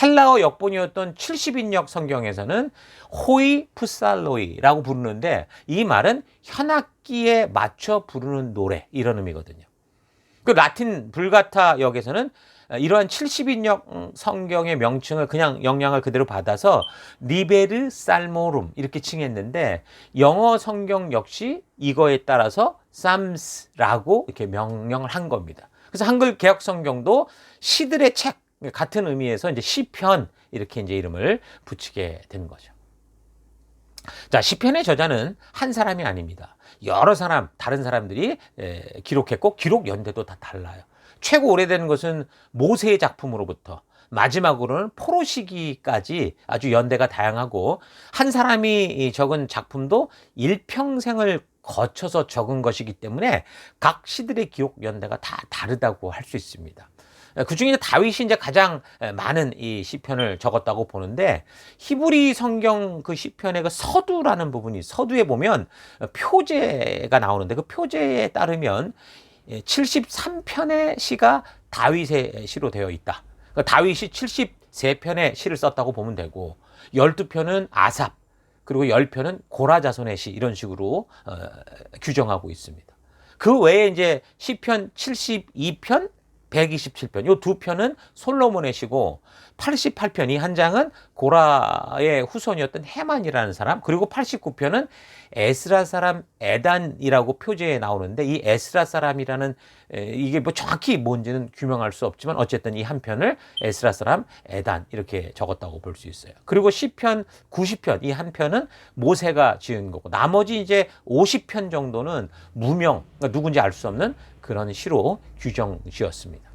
헬라어 역본이었던 70인역 성경에서는 호이 푸살로이라고 부르는데, 이 말은 현악기에 맞춰 부르는 노래, 이런 의미거든요. 그 라틴 불가타 역에서는 이러한 70인역 성경의 명칭을 그냥 영향을 그대로 받아서 리베르 살모룸 이렇게 칭했는데, 영어 성경 역시 이거에 따라서 삼스라고 이렇게 명령을 한 겁니다. 그래서 한글 개역 성경도 시들의 책 같은 의미에서 이제 시편 이렇게 이제 이름을 붙이게 된 거죠. 자, 시편의 저자는 한 사람이 아닙니다. 여러 사람, 다른 사람들이 기록했고 기록 연대도 다 달라요. 최고 오래된 것은 모세의 작품으로부터 마지막으로는 포로 시기까지 아주 연대가 다양하고, 한 사람이 적은 작품도 일평생을 거쳐서 적은 것이기 때문에 각 시들의 기록 연대가 다 다르다고 할 수 있습니다. 그 중에 다윗이 이제 가장 많은 이 시편을 적었다고 보는데, 히브리 성경 그 시편의 그 서두라는 부분이, 서두에 보면 표제가 나오는데, 그 표제에 따르면 73편의 시가 다윗의 시로 되어 있다. 그러니까 다윗이 73편의 시를 썼다고 보면 되고, 12편은 아삽, 그리고 10편은 고라 자손의 시, 이런 식으로 규정하고 있습니다. 그 외에 이제 시편 72편, 127편, 요 두 편은 솔로몬의 시고, 88편, 이 한 장은 고라의 후손이었던 헤만이라는 사람, 그리고 89편은 에스라 사람 에단이라고 표제에 나오는데, 이 에스라 사람이라는 이게 뭐 정확히 뭔지는 규명할 수 없지만 어쨌든 이 한 편을 에스라 사람 에단 이렇게 적었다고 볼 수 있어요. 그리고 시편 90편, 이 한 편은 모세가 지은 거고, 나머지 이제 50편 정도는 무명, 그러니까 누군지 알 수 없는 그런 시로 규정 지었습니다.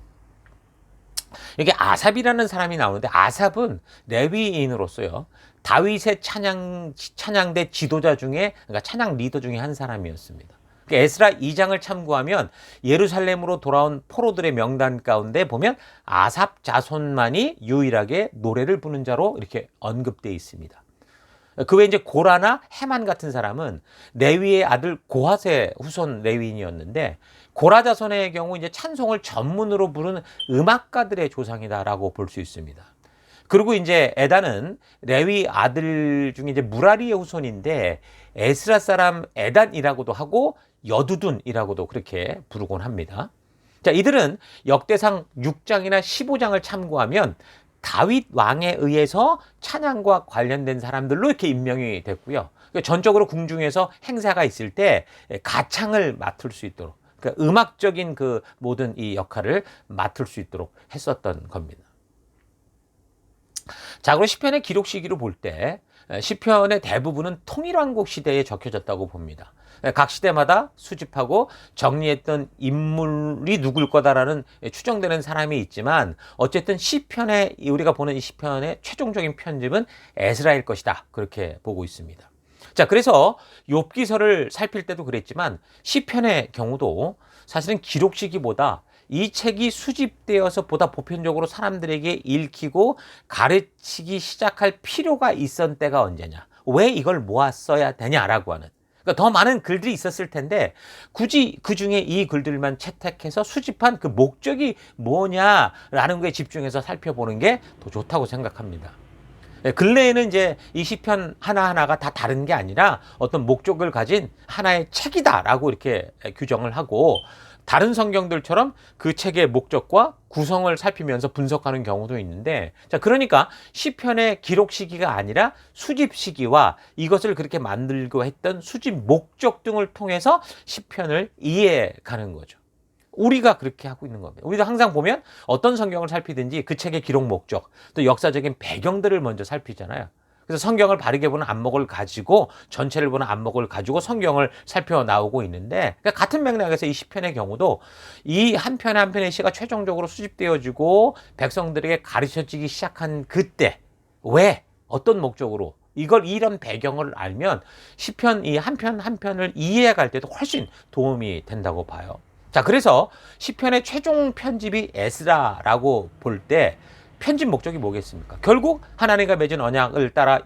여기 아삽이라는 사람이 나오는데, 아삽은 레위인으로서요, 다윗의 찬양대 지도자 중에, 그러니까 찬양 리더 중에 한 사람이었습니다. 에스라 2장을 참고하면 예루살렘으로 돌아온 포로들의 명단 가운데 보면 아삽 자손만이 유일하게 노래를 부는 자로 이렇게 언급되어 있습니다. 그 외에 이제 고라나 헤만 같은 사람은 레위의 아들 고핫의 후손 레위인이었는데, 고라 자손의 경우 이제 찬송을 전문으로 부르는 음악가들의 조상이다라고 볼 수 있습니다. 그리고 이제 에단은 레위 아들 중에 이제 무라리의 후손인데, 에스라 사람 에단이라고도 하고 여두둔이라고도 그렇게 부르곤 합니다. 자, 이들은 역대상 6장이나 15장을 참고하면 다윗 왕에 의해서 찬양과 관련된 사람들로 이렇게 임명이 됐고요. 전적으로 궁중에서 행사가 있을 때 가창을 맡을 수 있도록, 그러니까 음악적인 그 모든 이 역할을 맡을 수 있도록 했었던 겁니다. 자, 그리고 시편의 기록 시기로 볼 때 시편의 대부분은 통일왕국 시대에 적혀졌다고 봅니다. 각 시대마다 수집하고 정리했던 인물이 누굴 거다라는 추정되는 사람이 있지만, 어쨌든 시편의, 우리가 보는 이 시편의 최종적인 편집은 에스라일 것이다, 그렇게 보고 있습니다. 자, 그래서 욥기서를 살필 때도 그랬지만 시편의 경우도 사실은 기록 시기보다 이 책이 수집되어서 보다 보편적으로 사람들에게 읽히고 가르치기 시작할 필요가 있었던 때가 언제냐, 왜 이걸 모았어야 되냐라고 하는. 그러니까 더 많은 글들이 있었을 텐데 굳이 그 중에 이 글들만 채택해서 수집한 그 목적이 뭐냐라는 거에 집중해서 살펴보는 게 더 좋다고 생각합니다. 근래에는 이제 이 시편 하나하나가 다 다른 게 아니라 어떤 목적을 가진 하나의 책이다라고 이렇게 규정을 하고, 다른 성경들처럼 그 책의 목적과 구성을 살피면서 분석하는 경우도 있는데, 자, 그러니까 시편의 기록 시기가 아니라 수집 시기와 이것을 그렇게 만들고 했던 수집 목적 등을 통해서 시편을 이해해 가는 거죠. 우리가 그렇게 하고 있는 겁니다. 우리도 항상 보면 어떤 성경을 살피든지 그 책의 기록 목적, 또 역사적인 배경들을 먼저 살피잖아요. 그래서 성경을 바르게 보는 안목을 가지고, 전체를 보는 안목을 가지고 성경을 살펴 나오고 있는데, 그러니까 같은 맥락에서 이 시편의 경우도 이 한 편의 한 편의 시가 최종적으로 수집되어지고 백성들에게 가르쳐지기 시작한 그때, 왜, 어떤 목적으로, 이런 배경을 알면 시편 이 한 편 한 편을 이해해 갈 때도 훨씬 도움이 된다고 봐요. 자, 그래서 시편의 최종 편집이 에스라라고 볼 때 편집 목적이 뭐겠습니까? 결국 하나님과 맺은 언약을 따라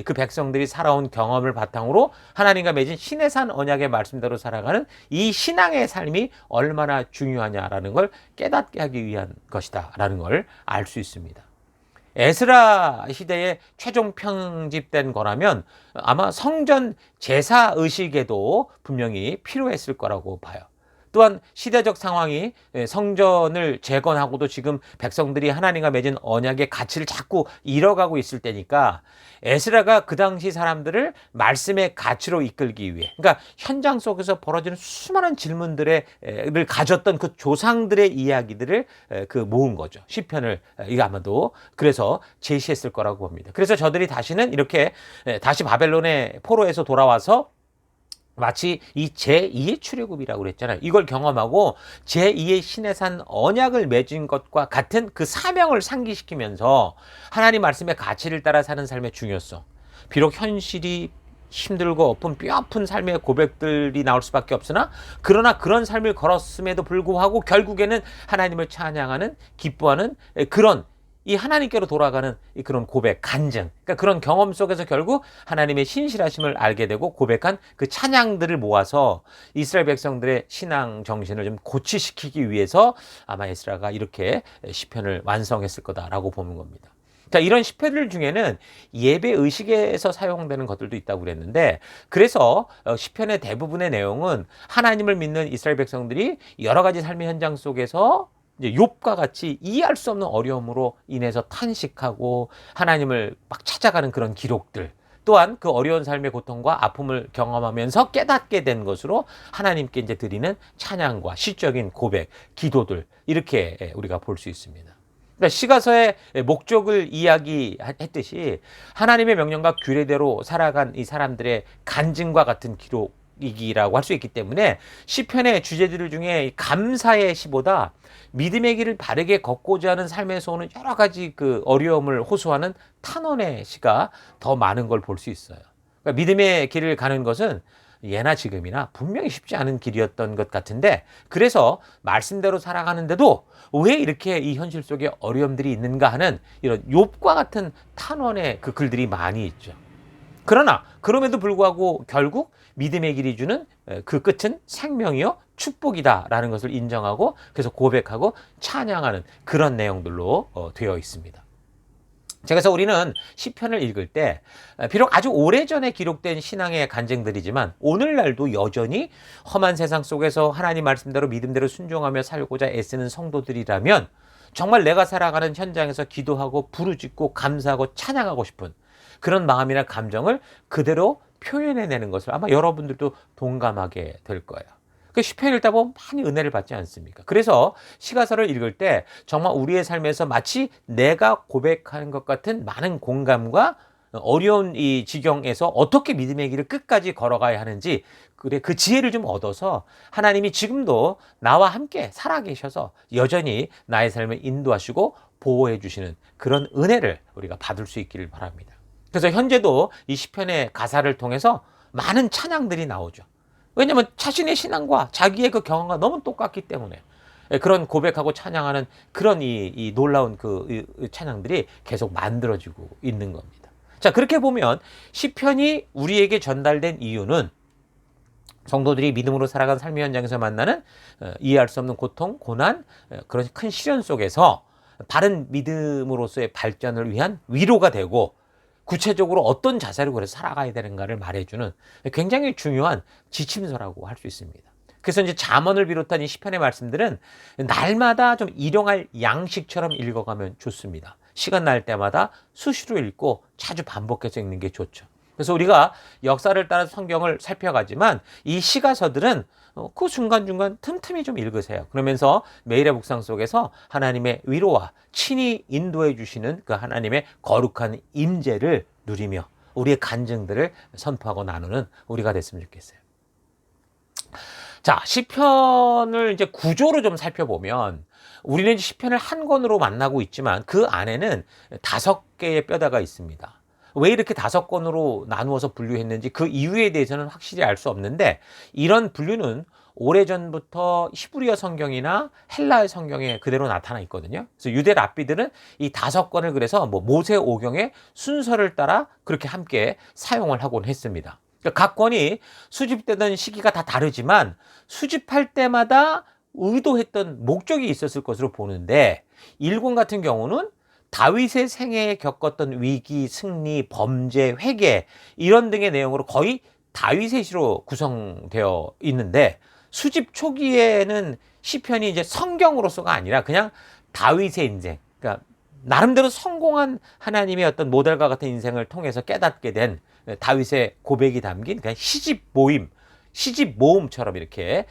그 백성들이 살아온 경험을 바탕으로 하나님과 맺은 신의 산 언약의 말씀대로 살아가는 이 신앙의 삶이 얼마나 중요하냐라는 걸 깨닫게 하기 위한 것이다라는 걸 알 수 있습니다. 에스라 시대에 최종 편집된 거라면 아마 성전 제사 의식에도 분명히 필요했을 거라고 봐요. 또한 시대적 상황이 성전을 재건하고도 지금 백성들이 하나님과 맺은 언약의 가치를 자꾸 잃어가고 있을 때니까 에스라가 그 당시 사람들을 말씀의 가치로 이끌기 위해, 그러니까 현장 속에서 벌어지는 수많은 질문들을 가졌던 그 조상들의 이야기들을 그 모은 거죠. 시편을 이거 아마도 그래서 제시했을 거라고 봅니다. 그래서 저들이 다시는 이렇게 다시 바벨론의 포로에서 돌아와서 마치 이 제2의 출애굽이라고 그랬잖아요. 이걸 경험하고 제2의 신의 산 언약을 맺은 것과 같은 그 사명을 상기시키면서 하나님 말씀의 가치를 따라 사는 삶의 중요성, 비록 현실이 힘들고 뼈아픈 삶의 고백들이 나올 수밖에 없으나, 그러나 그런 삶을 걸었음에도 불구하고 결국에는 하나님을 찬양하는, 기뻐하는 그런 이 하나님께로 돌아가는 그런 고백, 간증, 그러니까 그런 경험 속에서 결국 하나님의 신실하심을 알게 되고 고백한 그 찬양들을 모아서 이스라엘 백성들의 신앙 정신을 좀 고취시키기 위해서 아마 에스라가 이렇게 시편을 완성했을 거다라고 보는 겁니다. 자, 이런 시편들 중에는 예배 의식에서 사용되는 것들도 있다고 그랬는데, 그래서 시편의 대부분의 내용은 하나님을 믿는 이스라엘 백성들이 여러 가지 삶의 현장 속에서 이제 욥과 같이 이해할 수 없는 어려움으로 인해서 탄식하고 하나님을 막 찾아가는 그런 기록들, 또한 그 어려운 삶의 고통과 아픔을 경험하면서 깨닫게 된 것으로 하나님께 이제 드리는 찬양과 시적인 고백, 기도들, 이렇게 우리가 볼 수 있습니다. 그러니까 시가서의 목적을 이야기했듯이 하나님의 명령과 규례대로 살아간 이 사람들의 간증과 같은 기록이라고 할 수 있기 때문에 시편의 주제들 중에 감사의 시보다 믿음의 길을 바르게 걷고자 하는 삶에서 오는 여러 가지 그 어려움을 호소하는 탄원의 시가 더 많은 걸 볼 수 있어요. 그러니까 믿음의 길을 가는 것은 예나 지금이나 분명히 쉽지 않은 길이었던 것 같은데, 그래서 말씀대로 살아가는데도 왜 이렇게 이 현실 속에 어려움들이 있는가 하는 이런 욥과 같은 탄원의 그 글들이 많이 있죠. 그러나 그럼에도 불구하고 결국 믿음의 길이 주는 그 끝은 생명이요 축복이다라는 것을 인정하고, 그래서 고백하고 찬양하는 그런 내용들로 되어 있습니다. 그래서 우리는 시편을 읽을 때 비록 아주 오래전에 기록된 신앙의 간증들이지만 오늘날도 여전히 험한 세상 속에서 하나님 말씀대로 믿음대로 순종하며 살고자 애쓰는 성도들이라면 정말 내가 살아가는 현장에서 기도하고 부르짖고 감사하고 찬양하고 싶은 그런 마음이나 감정을 그대로 표현해내는 것을 아마 여러분들도 동감하게 될 거예요. 그 시편 읽다 보면 많이 은혜를 받지 않습니까? 그래서 시가서를 읽을 때 정말 우리의 삶에서 마치 내가 고백하는 것 같은 많은 공감과 어려운 이 지경에서 어떻게 믿음의 길을 끝까지 걸어가야 하는지 그 지혜를 좀 얻어서 하나님이 지금도 나와 함께 살아계셔서 여전히 나의 삶을 인도하시고 보호해 주시는 그런 은혜를 우리가 받을 수 있기를 바랍니다. 그래서 현재도 이 시편의 가사를 통해서 많은 찬양들이 나오죠. 왜냐하면 자신의 신앙과 자기의 그 경험과 너무 똑같기 때문에 그런 고백하고 찬양하는 그런 이 놀라운 그 찬양들이 계속 만들어지고 있는 겁니다. 자, 그렇게 보면 시편이 우리에게 전달된 이유는 성도들이 믿음으로 살아가는 삶의 현장에서 만나는 이해할 수 없는 고통, 고난, 그런 큰 시련 속에서 바른 믿음으로서의 발전을 위한 위로가 되고, 구체적으로 어떤 자세로 그래서 살아가야 되는가를 말해주는 굉장히 중요한 지침서라고 할 수 있습니다. 그래서 이제 잠언을 비롯한 이 시편의 말씀들은 날마다 좀 일용할 양식처럼 읽어가면 좋습니다. 시간 날 때마다 수시로 읽고 자주 반복해서 읽는 게 좋죠. 그래서 우리가 역사를 따라 성경을 살펴가지만 이 시가서들은 그 중간중간 틈틈이 좀 읽으세요. 그러면서 매일의 묵상 속에서 하나님의 위로와 친히 인도해 주시는 그 하나님의 거룩한 임재를 누리며 우리의 간증들을 선포하고 나누는 우리가 됐으면 좋겠어요. 자, 시편을 이제 구조로 좀 살펴보면 우리는 이제 시편을 한 권으로 만나고 있지만 그 안에는 5개의 뼈다가 있습니다. 왜 이렇게 5권으로 나누어서 분류했는지 그 이유에 대해서는 확실히 알 수 없는데, 이런 분류는 오래전부터 히브리어 성경이나 헬라어 성경에 그대로 나타나 있거든요. 그래서 유대 랍비들은 이 5권을 그래서 모세오경의 순서를 따라 그렇게 함께 사용을 하곤 했습니다. 그러니까 각 권이 수집되던 시기가 다 다르지만 수집할 때마다 의도했던 목적이 있었을 것으로 보는데, 1권 같은 경우는 다윗의 생애에 겪었던 위기, 승리, 범죄, 회개 이런 등의 내용으로 거의 다윗의 시로 구성되어 있는데, 수집 초기에는 시편이 이제 성경으로서가 아니라 그냥 다윗의 인생, 그러니까 나름대로 성공한 하나님의 어떤 모델과 같은 인생을 통해서 깨닫게 된 다윗의 고백이 담긴 그냥 시집 모음처럼 이렇게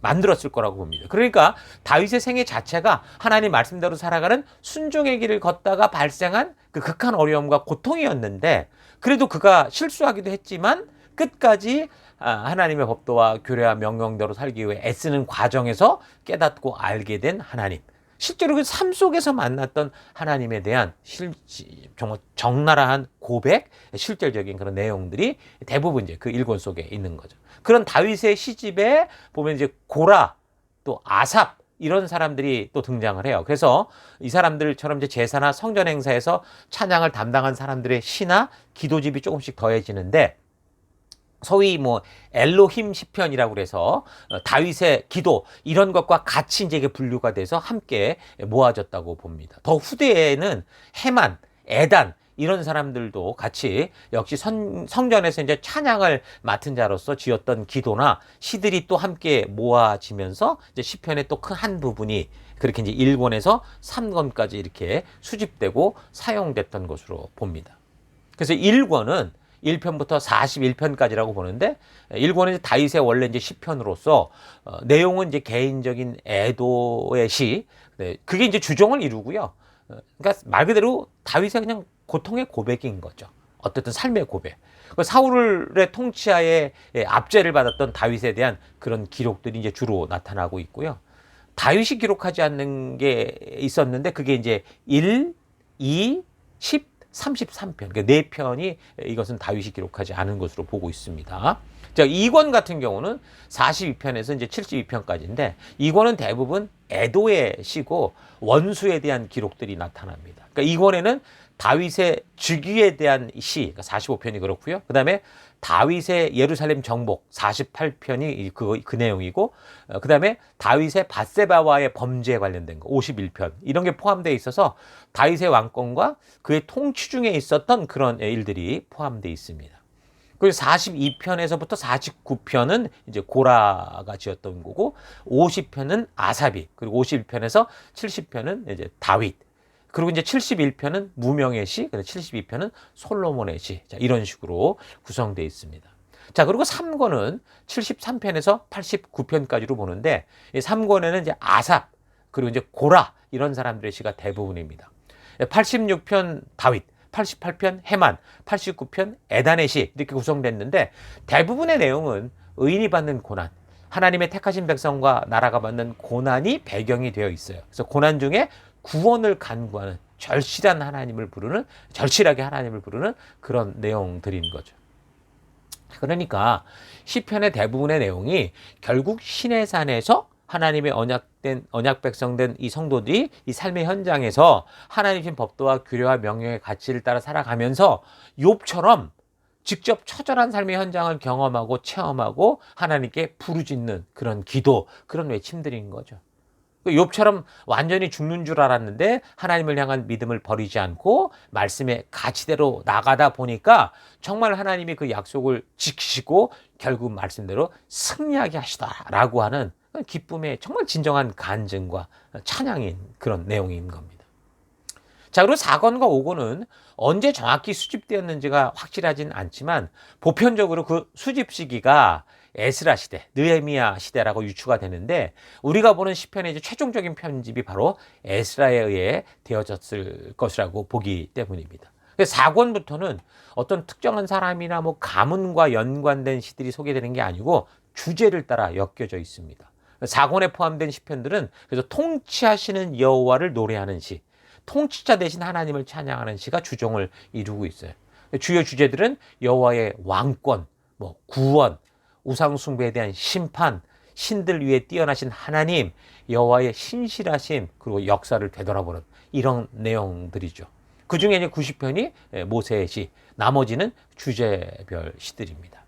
만들었을 거라고 봅니다. 그러니까 다윗의 생애 자체가 하나님 말씀대로 살아가는 순종의 길을 걷다가 발생한 그 극한 어려움과 고통이었는데, 그래도 그가 실수하기도 했지만 끝까지 하나님의 법도와 규례와 명령대로 살기 위해 애쓰는 과정에서 깨닫고 알게 된 하나님, 실제로 그 삶 속에서 만났던 하나님에 대한 정말 적나라한 고백, 실질적인 그런 내용들이 대부분 이제 그 1권 속에 있는 거죠. 그런 다윗의 시집에 보면 이제 고라, 또 아삽 이런 사람들이 또 등장을 해요. 그래서 이 사람들처럼 이제 제사나 성전 행사에서 찬양을 담당한 사람들의 시나 기도집이 조금씩 더해지는데, 소위 엘로힘 시편이라고 그래서 다윗의 기도 이런 것과 같이 이제 분류가 돼서 함께 모아졌다고 봅니다. 더 후대에는 헤만, 에단 이런 사람들도 같이 역시 성전에서 이제 찬양을 맡은 자로서 지었던 기도나 시들이 또 함께 모아지면서 이제 시편의 또 큰 한 부분이 그렇게 이제 1권에서 3권까지 이렇게 수집되고 사용됐던 것으로 봅니다. 그래서 1권은 1편부터 41편까지라고 보는데, 1권은 다윗의 원래 이제 시편으로서 내용은 이제 개인적인 애도의 시, 그게 이제 주종을 이루고요. 그러니까 말 그대로 다윗의 그냥 고통의 고백인 거죠. 어쨌든 삶의 고백. 사울의 통치하에 압제를 받았던 다윗에 대한 그런 기록들이 이제 주로 나타나고 있고요. 다윗이 기록하지 않는 게 있었는데 그게 이제 1, 2, 10, 33편, 그러니까 4편이 이것은 다윗이 기록하지 않은 것으로 보고 있습니다. 자, 2권 같은 경우는 42편에서 이제 72편까지인데, 2권은 대부분 애도의 시고 원수에 대한 기록들이 나타납니다. 그러니까 2권에는 다윗의 즉위에 대한 시, 그러니까 45편이 그렇고요. 그 다음에 다윗의 예루살렘 정복 48편이 그 내용이고, 그 다음에 다윗의 밧세바와의 범죄에 관련된 거 51편 이런 게 포함되어 있어서 다윗의 왕권과 그의 통치 중에 있었던 그런 일들이 포함되어 있습니다. 그리고 42편에서부터 49편은 이제 고라가 지었던 거고, 50편은 아삽이, 그리고 51편에서 70편은 이제 다윗, 그리고 이제 71편은 무명의 시, 72편은 솔로몬의 시. 자, 이런 식으로 구성되어 있습니다. 자, 그리고 3권은 73편에서 89편까지로 보는데, 이 3권에는 이제 아삽, 그리고 이제 고라, 이런 사람들의 시가 대부분입니다. 86편 다윗, 88편 헤만, 89편 에단의 시, 이렇게 구성됐는데, 대부분의 내용은 의인이 받는 고난, 하나님의 택하신 백성과 나라가 받는 고난이 배경이 되어 있어요. 그래서 고난 중에 구원을 간구하는 절실하게 하나님을 부르는 그런 내용들인 거죠. 그러니까 시편의 대부분의 내용이 결국 시내산에서 하나님의 언약 백성된 이 성도들이 이 삶의 현장에서 하나님의 법도와 규례와 명령의 가치를 따라 살아가면서 욥처럼 직접 처절한 삶의 현장을 경험하고 체험하고 하나님께 부르짖는 그런 기도, 그런 외침들인 거죠. 욥처럼 완전히 죽는 줄 알았는데 하나님을 향한 믿음을 버리지 않고 말씀의 가치대로 나가다 보니까 정말 하나님이 그 약속을 지키시고 결국 말씀대로 승리하게 하시다라고 하는 기쁨의 정말 진정한 간증과 찬양인 그런 내용인 겁니다. 자, 그리고 4권과 5권은 언제 정확히 수집되었는지가 확실하진 않지만 보편적으로 그 수집 시기가 에스라 시대, 느헤미야 시대라고 유추가 되는데 우리가 보는 시편의 이제 최종적인 편집이 바로 에스라에 의해 되어졌을 것이라고 보기 때문입니다. 4권부터는 어떤 특정한 사람이나 뭐 가문과 연관된 시들이 소개되는 게 아니고 주제를 따라 엮여져 있습니다. 4권에 포함된 시편들은 그래서 통치하시는 여호와를 노래하는 시, 통치자 대신 하나님을 찬양하는 시가 주종을 이루고 있어요. 주요 주제들은 여호와의 왕권, 뭐 구원, 우상 숭배에 대한 심판, 신들 위에 뛰어나신 하나님, 여호와의 신실하심, 그리고 역사를 되돌아보는 이런 내용들이죠. 그 중에 이제 90편이 모세의 시, 나머지는 주제별 시들입니다.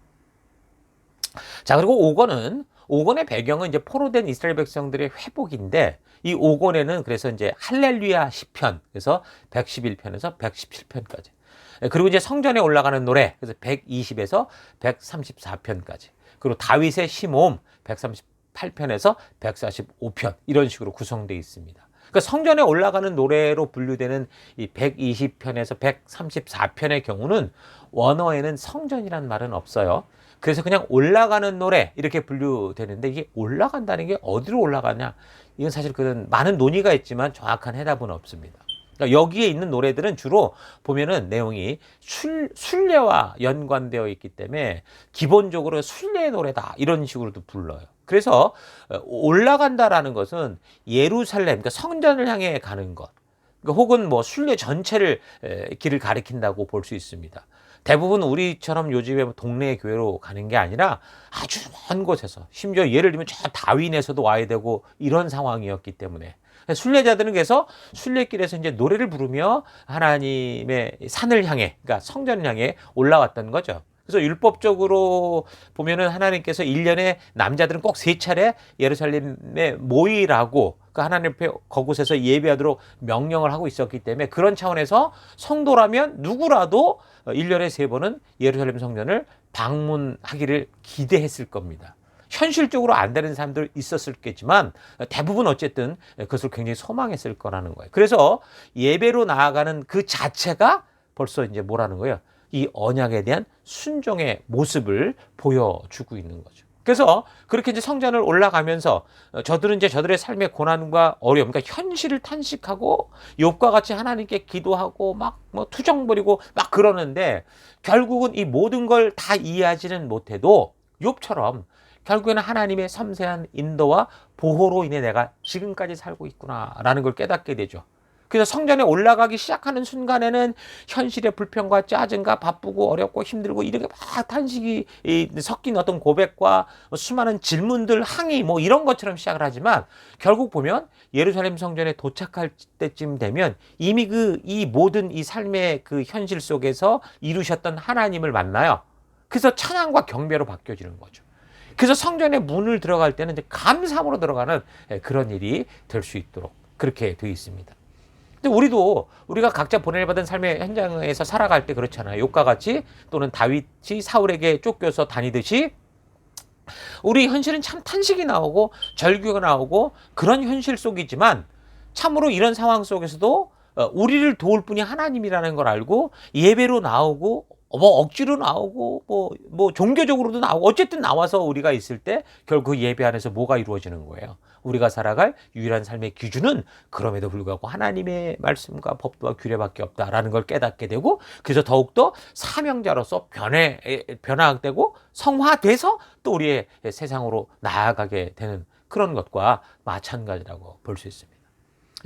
자, 그리고 5권의 배경은 이제 포로된 이스라엘 백성들의 회복인데 이 5권에는 그래서 이제 할렐루야 시편, 그래서 111편에서 117편까지. 그리고 이제 성전에 올라가는 노래, 그래서 120에서 134편까지. 그리고 다윗의 시모음 138편에서 145편 이런 식으로 구성되어 있습니다. 그러니까 성전에 올라가는 노래로 분류되는 이 120편에서 134편의 경우는 원어에는 성전이란 말은 없어요. 그래서 그냥 올라가는 노래 이렇게 분류되는데 이게 올라간다는 게 어디로 올라가냐? 이건 사실 그런 많은 논의가 있지만 정확한 해답은 없습니다. 그러니까 여기에 있는 노래들은 주로 보면은 내용이 순례와 연관되어 있기 때문에 기본적으로 순례의 노래다 이런 식으로도 불러요. 그래서 올라간다라는 것은 예루살렘, 그러니까 성전을 향해 가는 것, 그러니까 혹은 뭐 순례 전체를 길을 가리킨다고 볼 수 있습니다. 대부분 우리처럼 요즘에 동네 교회로 가는 게 아니라 아주 먼 곳에서, 심지어 예를 들면 저 다윈에서도 와야 되고 이런 상황이었기 때문에 순례자들은 그래서 순례길에서 이제 노래를 부르며 하나님의 산을 향해, 그러니까 성전을 향해 올라왔던 거죠. 그래서 율법적으로 보면은 하나님께서 1년에 남자들은 꼭 3차례 예루살렘에 모이라고 그 하나님 앞에 거곳에서 예배하도록 명령을 하고 있었기 때문에 그런 차원에서 성도라면 누구라도 1년에 3번은 예루살렘 성전을 방문하기를 기대했을 겁니다. 현실적으로 안 되는 사람들 있었을겠지만 대부분 어쨌든 그것을 굉장히 소망했을 거라는 거예요. 그래서 예배로 나아가는 그 자체가 벌써 이제 뭐라는 거예요? 이 언약에 대한 순종의 모습을 보여주고 있는 거죠. 그래서 그렇게 이제 성전을 올라가면서 저들은 이제 저들의 삶의 고난과 어려움, 그러니까 현실을 탄식하고 욥과 같이 하나님께 기도하고 막 뭐 투정 부리고 막 그러는데 결국은 이 모든 걸 다 이해하지는 못해도 욥처럼 결국에는 하나님의 섬세한 인도와 보호로 인해 내가 지금까지 살고 있구나라는 걸 깨닫게 되죠. 그래서 성전에 올라가기 시작하는 순간에는 현실의 불평과 짜증과 바쁘고 어렵고 힘들고 이렇게 막 탄식이 섞인 어떤 고백과 수많은 질문들, 항의 뭐 이런 것처럼 시작을 하지만 결국 보면 예루살렘 성전에 도착할 때쯤 되면 이미 이 모든 이 삶의 그 현실 속에서 이루셨던 하나님을 만나요. 그래서 찬양과 경배로 바뀌어지는 거죠. 그래서 성전의 문을 들어갈 때는 이제 감사함으로 들어가는 그런 일이 될 수 있도록 그렇게 되어 있습니다. 근데 우리가 각자 보내받은 삶의 현장에서 살아갈 때 그렇잖아요. 욥과 같이 또는 다윗이 사울에게 쫓겨서 다니듯이 우리 현실은 참 탄식이 나오고 절규가 나오고 그런 현실 속이지만 참으로 이런 상황 속에서도 우리를 도울 분이 하나님이라는 걸 알고 예배로 나오고 뭐 억지로 나오고 뭐 종교적으로도 나오고 어쨌든 나와서 우리가 있을 때 결국 그 예배 안에서 뭐가 이루어지는 거예요. 우리가 살아갈 유일한 삶의 기준은 그럼에도 불구하고 하나님의 말씀과 법도와 규례밖에 없다라는 걸 깨닫게 되고 그래서 더욱더 사명자로서 변화되고 성화돼서 또 우리의 세상으로 나아가게 되는 그런 것과 마찬가지라고 볼 수 있습니다.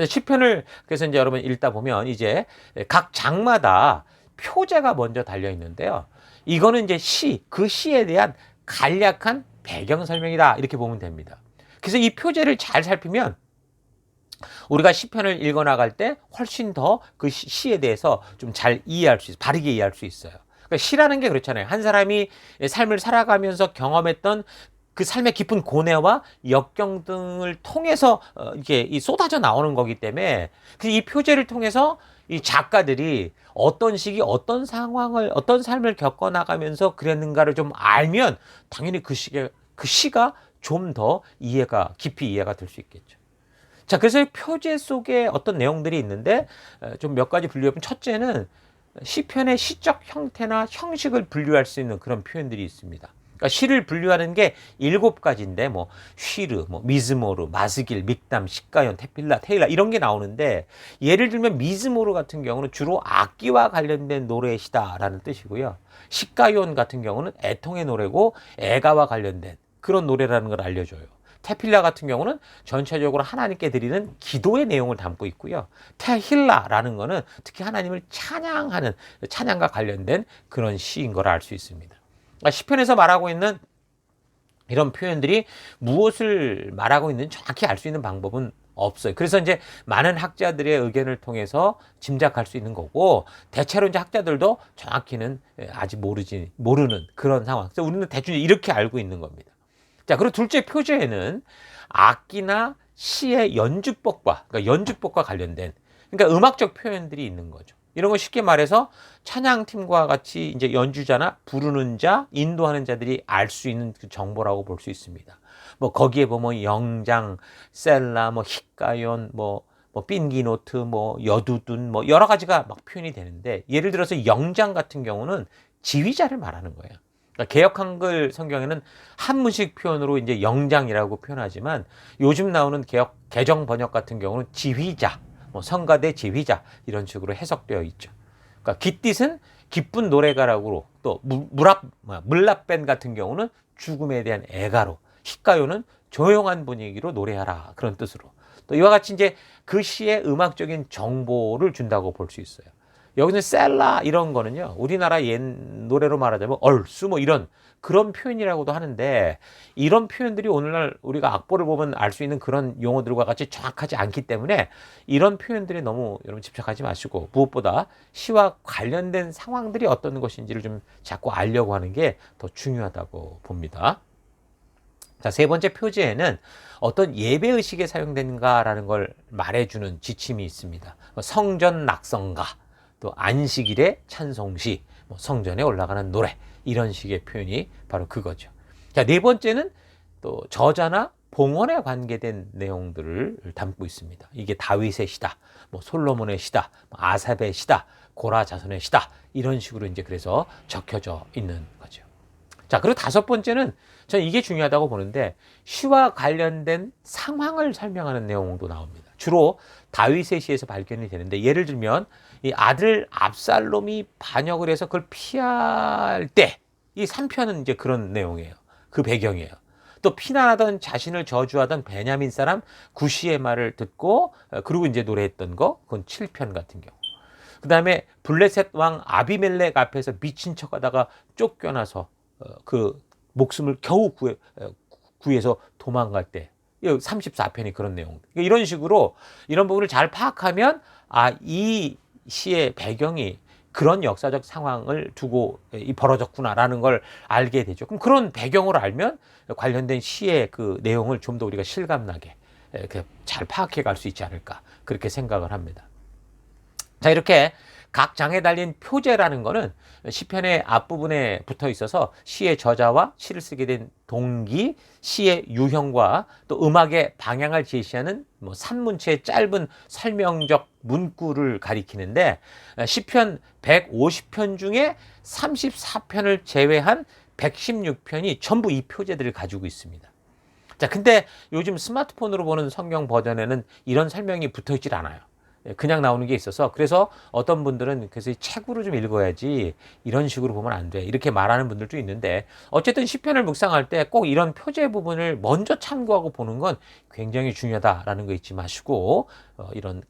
시편을 그래서 이제 여러분 읽다 보면 이제 각 장마다 표제가 먼저 달려 있는데요. 이거는 이제 그 시에 대한 간략한 배경 설명이다 이렇게 보면 됩니다. 그래서 이 표제를 잘 살피면 우리가 시편을 읽어 나갈 때 훨씬 더 그 시에 대해서 좀 잘 이해할 수 있어요. 바르게 이해할 수 있어요. 그러니까 시라는 게 그렇잖아요. 한 사람이 삶을 살아가면서 경험했던 그 삶의 깊은 고뇌와 역경 등을 통해서 이게 이 쏟아져 나오는 거기 때문에 이 표제를 통해서 이 작가들이 어떤 시기, 어떤 상황을, 어떤 삶을 겪어 나가면서 그랬는가를 좀 알면 당연히 그 시가 좀 더 깊이 이해가 될 수 있겠죠. 자, 그래서 이 표제 속에 어떤 내용들이 있는데 좀 몇 가지 분류해보면, 첫째는 시편의 시적 형태나 형식을 분류할 수 있는 그런 표현들이 있습니다. 그러니까 시를 분류하는 게 7가지인데 뭐 쉬르, 뭐 미즈모르, 마스길, 믹담, 시가연, 테필라, 테일라 이런 게 나오는데, 예를 들면 미즈모르 같은 경우는 주로 악기와 관련된 노래의 시다라는 뜻이고요. 시가연 같은 경우는 애통의 노래고 애가와 관련된 그런 노래라는 걸 알려줘요. 테필라 같은 경우는 전체적으로 하나님께 드리는 기도의 내용을 담고 있고요. 테힐라라는 거는 특히 하나님을 찬양하는 찬양과 관련된 그런 시인 걸 알 수 있습니다. 시편에서 말하고 있는 이런 표현들이 무엇을 말하고 있는지 정확히 알 수 있는 방법은 없어요. 그래서 이제 많은 학자들의 의견을 통해서 짐작할 수 있는 거고, 대체로 이제 학자들도 정확히는 아직 모르는 그런 상황. 그래서 우리는 대충 이렇게 알고 있는 겁니다. 자, 그리고 둘째 표제에는 악기나 시의 연주법과, 그러니까 연주법과 관련된, 그러니까 음악적 표현들이 있는 거죠. 이런 거 쉽게 말해서 찬양팀과 같이 이제 연주자나 부르는 자, 인도하는 자들이 알 수 있는 그 정보라고 볼 수 있습니다. 뭐 거기에 보면 영장, 셀라, 뭐 히카연, 뭐 빈기노트, 뭐 여두둔, 뭐 여러 가지가 막 표현이 되는데, 예를 들어서 영장 같은 경우는 지휘자를 말하는 거예요. 그러니까 개역 한글 성경에는 한문식 표현으로 이제 영장이라고 표현하지만, 요즘 나오는 개정 번역 같은 경우는 지휘자, 뭐 성가대 지휘자 이런 식으로 해석되어 있죠. 그러니까 깃딧은 기쁜 노래가라고, 또 물랍밴 같은 경우는 죽음에 대한 애가로, 히카요는 조용한 분위기로 노래하라 그런 뜻으로, 또 이와 같이 이제 그 시의 음악적인 정보를 준다고 볼 수 있어요. 여기는 셀라 이런 거는요, 우리나라 옛 노래로 말하자면 얼쑤 뭐 이런 그런 표현이라고도 하는데, 이런 표현들이 오늘날 우리가 악보를 보면 알 수 있는 그런 용어들과 같이 정확하지 않기 때문에 이런 표현들이 너무 여러분 집착하지 마시고, 무엇보다 시와 관련된 상황들이 어떤 것인지를 좀 자꾸 알려고 하는 게 더 중요하다고 봅니다. 자, 세 번째 표제에는 어떤 예배의식에 사용되는가라는 걸 말해주는 지침이 있습니다. 성전 낙성가, 또 안식일의 찬송시, 뭐 성전에 올라가는 노래, 이런 식의 표현이 바로 그거죠. 자, 네 번째는 또 저자나 봉헌에 관계된 내용들을 담고 있습니다. 이게 다윗의 시다, 뭐 솔로몬의 시다, 뭐 아삽의 시다, 고라 자손의 시다, 이런 식으로 이제 그래서 적혀져 있는 거죠. 자, 그리고 다섯 번째는 저는 이게 중요하다고 보는데, 시와 관련된 상황을 설명하는 내용도 나옵니다. 주로 다윗의 시에서 발견이 되는데, 예를 들면 이 아들 압살롬이 반역을 해서 그걸 피할 때, 이 3편은 이제 그런 내용이에요. 그 배경이에요. 또 피난하던 자신을 저주하던 베냐민 사람 구시의 말을 듣고 그리고 이제 노래했던 거, 그건 7편 같은 경우. 그 다음에 블레셋 왕 아비멜렉 앞에서 미친 척하다가 쫓겨나서 그 목숨을 겨우 구해서 도망갈 때, 34편이 그런 내용. 이런 식으로 이런 부분을 잘 파악하면, 이 시의 배경이 그런 역사적 상황을 두고 벌어졌구나라는 걸 알게 되죠. 그럼 그런 배경을 알면 관련된 시의 그 내용을 좀 더 우리가 실감나게 잘 파악해 갈 수 있지 않을까, 그렇게 생각을 합니다. 자, 이렇게 각 장에 달린 표제라는 거는 시편의 앞부분에 붙어 있어서 시의 저자와 시를 쓰게 된 동기, 시의 유형과 또 음악의 방향을 제시하는 뭐 산문체의 짧은 설명적 문구를 가리키는데, 시편 150편 중에 34편을 제외한 116편이 전부 이 표제들을 가지고 있습니다. 자, 근데 요즘 스마트폰으로 보는 성경 버전에는 이런 설명이 붙어 있질 않아요. 그냥 나오는 게 있어서, 그래서 어떤 분들은 그래서 책으로 좀 읽어야지 이런 식으로 보면 안 돼, 이렇게 말하는 분들도 있는데, 어쨌든 시편을 묵상할 때 꼭 이런 표제 부분을 먼저 참고하고 보는 건 굉장히 중요하다라는 거 잊지 마시고, 이런